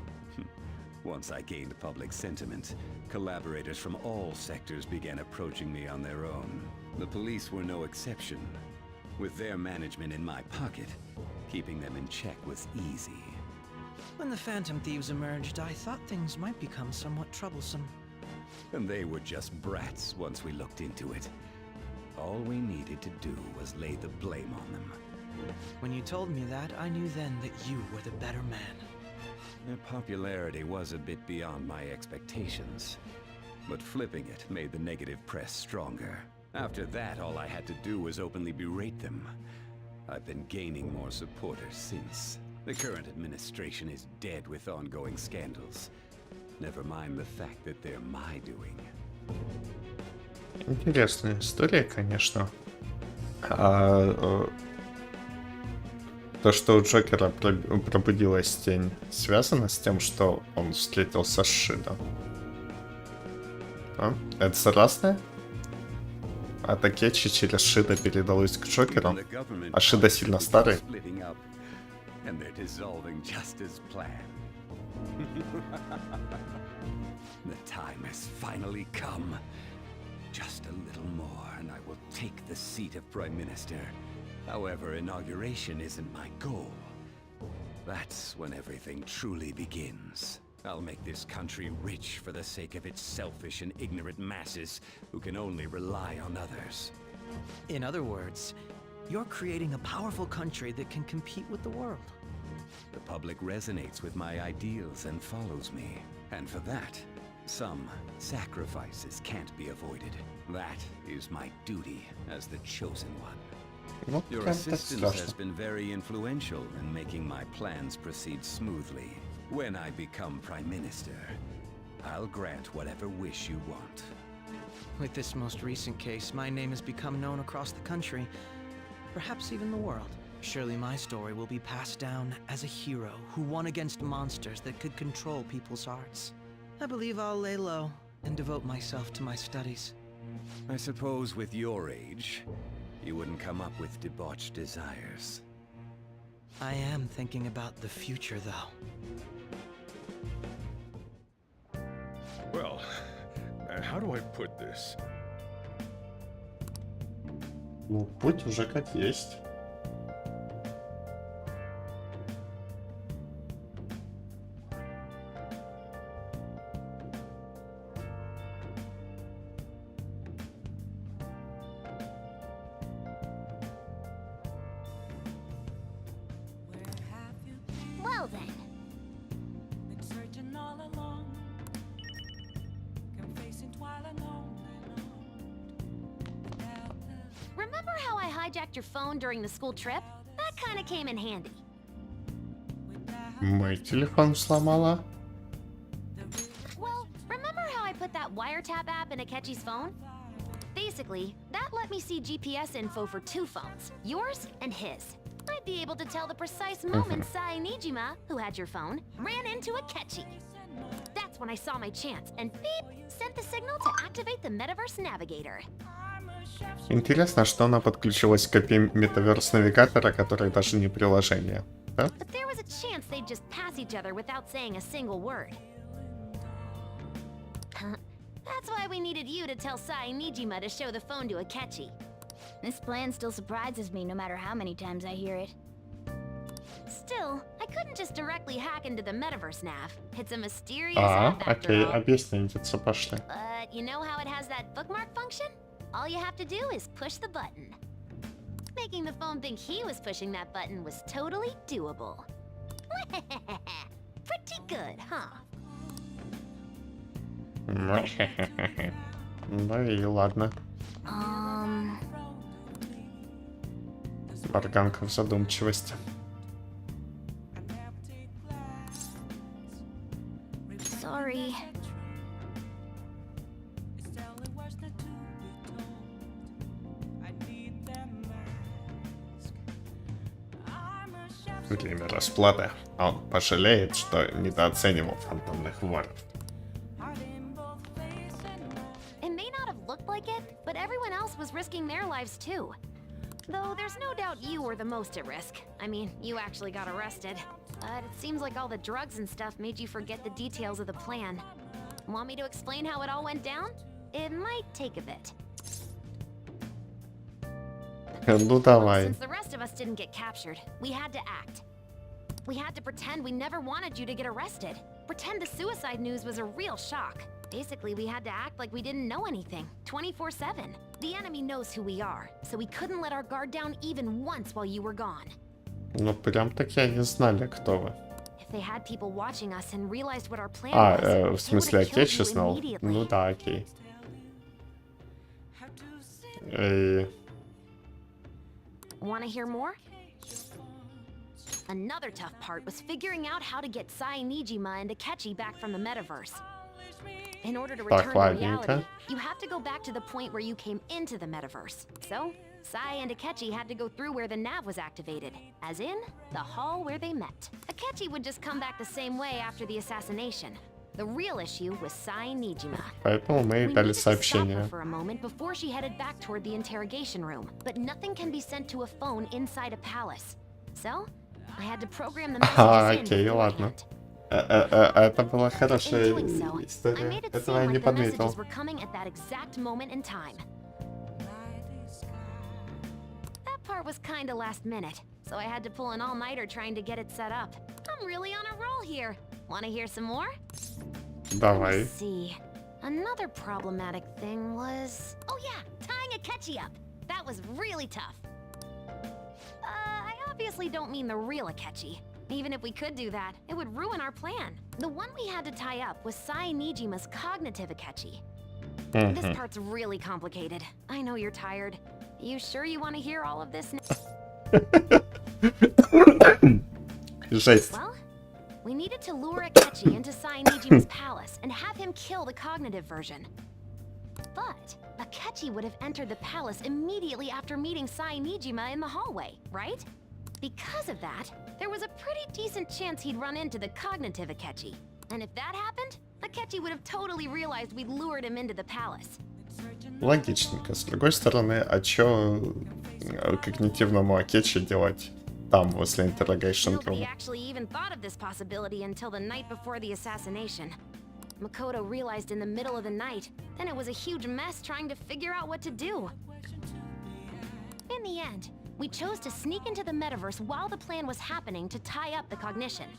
Once I gained public sentiment, collaborators from all sectors began approaching me on their own. The police were no exception. With their management in my pocket, keeping them in check was easy. When the Phantom Thieves emerged, I thought things might become somewhat troublesome. And they were just brats once we looked into it. All we needed to do was lay the blame on them. When you told me that, I knew then that you were the better man. Their popularity was a bit beyond my expectations, but flipping it made the negative press stronger. After that, all I had to do was openly berate them. I've been gaining more supporters since. The current administration is dead with ongoing scandals. Never mind the fact that they're my doing. Интересная история, конечно. То, что у Джокера пробудилась тень, связано с тем, что он встретился с Шидо. А? Это согласное? А Такечи через Шидо передалось к Джокеру, а Шидо сильно старый. The time has finally come. Just a little more, and I will take the seat of Prime Minister. However, inauguration isn't my goal. That's when everything truly begins. I'll make this country rich for the sake of its selfish and ignorant masses who can only rely on others. In other words, you're creating a powerful country that can compete with the world. The public resonates with my ideals and follows me. And for that, some sacrifices can't be avoided. That is my duty as the chosen one. Your assistance has been very influential in making my plans proceed smoothly. When I become Prime Minister, I'll grant whatever wish you want. With this most recent case, my name has become known across the country, perhaps even the world. Surely my story will be passed down as a hero who won against monsters that could control people's hearts. I believe I'll lay low and devote myself to my studies. I suppose with your age, you wouldn't come up with debauched desires. I am thinking about the future, though. Well, how do I put this? Ну, путь уже как есть. Well then. Remember how I hijacked your phone during the school trip? That kind of came in handy. Мой телефон сломала. Well, remember how I put that wiretap app in Akechi's phone? They Basically, that let me see GPS info for 2 phones, yours and his. I'd be able to tell the precise moment Sai Nijima, who had your phone, ran into Akechi. That's when I saw my chance, and beep, sent the signal to activate the Metaverse Navigator. Интересно, что она подключилась к API Metaverse навигатора, который даже не приложение. Да? But there was a chance they'd just pass each other without saying a single word. That's why we needed you to tell Sai Nijima to show the phone to Akechi. This plan still surprises me no matter how many times I hear it. Still, I couldn't just directly hack into the Metaverse nav. It's a mysterious app after окей, all. объясните, пошли. But you know how it has that bookmark function? All you have to do is push the button. Making the phone think he was pushing that button was totally doable. Pretty good, huh? Ну и ладно. Морганка в задумчивости. Sorry. Время расплаты. Он пожалеет, что недооценивал фантомных воров. It may not have looked like it, but everyone else was risking their lives too. Though there's no doubt you were the most at risk. I mean, you actually got arrested. But it seems like all the drugs and stuff made you forget the details of the plan. Want me to explain how it all went down? It might take a bit. Ну давай. Since the rest of us didn't get captured, we had to act. We had to pretend we never wanted you to get arrested. Pretend the suicide news was a real shock. Basically, we had to act like we didn't know anything, 24/7. The enemy knows who we are, so we couldn't let our guard down even once while you were gone. Ну прям таки они знали, кто вы. If they had people watching us and realized what our plan was, В смысле, they would have killed Akechi you знал? immediately. Ну да, окей. Want to hear more? Another tough part was figuring out how to get Sai Nijima and Akechi back from the metaverse. In order to return to reality, you have to go back to the point where you came into the metaverse. So, Sai and Akechi had to go through where the nav was activated, as in, the hall where they met. Akechi would just come back the same way after the assassination. The real issue was Sai Nijima. Поэтому мы ей дали сообщение. For a moment before she headed back toward the interrogation room, but nothing can be sent to a phone inside a palace. So, I had to program the messages in Окей, ладно. Это была хорошая история. Этого я не подметил. Were coming at that exact moment in time. That part was kinda last minute, so I had to pull an all-nighter trying to get it set up. I'm really on a roll here. Wanna hear some more? Давай. Let's see. Another problematic thing was... Oh yeah, tying Akechi up. That was really tough. I obviously don't mean the real Akechi. Even if we could do that, it would ruin our plan. The one we had to tie up was Sai Nijima's cognitive Akechi. This part's really complicated. I know you're tired. You sure you want to hear all of this Жесть. Well, we needed to lure Akechi into Sai Nijima's palace and have him kill the cognitive version. But Akechi would have entered the palace immediately after meeting Sai Nijima in the hallway, right? Because of that, there was a pretty decent chance he'd run into the cognitive Akechi. And if that happened, Akechi would have totally realized we'd lured him into the palace. Логичненько. С другой стороны, а чё когнитивному Акечи делать там, возле интеррогейшн Nobody рума? actually even thought of this possibility until the night before the assassination. Makoto realized in the middle of the night, then it was a huge mess trying to figure out what to do. In the end, we chose to sneak into the metaverse while the plan was happening to tie up the cognition.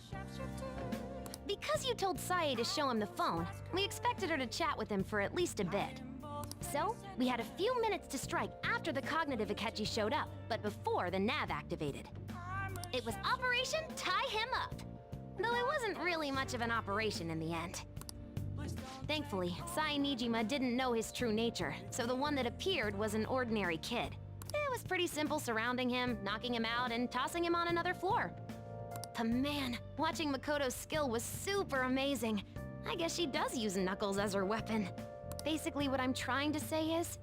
Because you told Sae to show him the phone, we expected her to chat with him for at least a bit. So, we had a few minutes to strike after the cognitive Akechi showed up, but before the nav activated. It was Operation Tie Him Up! Though it wasn't really much of an operation in the end. Thankfully, Sai Nijima didn't know his true nature, so the one that appeared was an ordinary kid. It was pretty simple surrounding him, knocking him out, and tossing him on another floor. But man, watching Makoto's skill was super amazing. I guess she does use Knuckles as her weapon. Basically, what I'm trying to say is,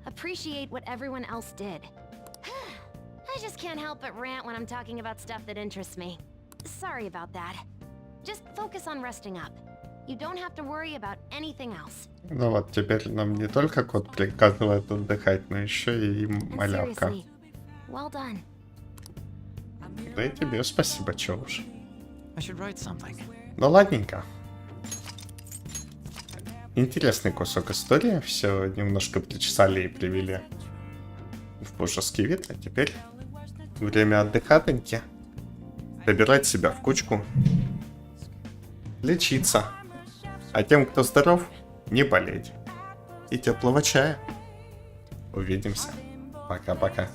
Appreciate what everyone else did. I just can't help but rant when I'm talking about stuff that interests me. Sorry about that. Just focus on resting up. You don't have to worry about anything else. Ну вот, теперь нам не только кот приказывает отдыхать, но еще и малявка. Seriously, well done. Да и тебе спасибо, чё уж. I should write something. Ну ладненько. Интересный кусок истории. Все немножко причесали и привели в божеский вид. А теперь время отдыхатоньки. Собирать себя в кучку. Лечиться. А тем, кто здоров, не болеть. И теплого чая. Увидимся. Пока-пока.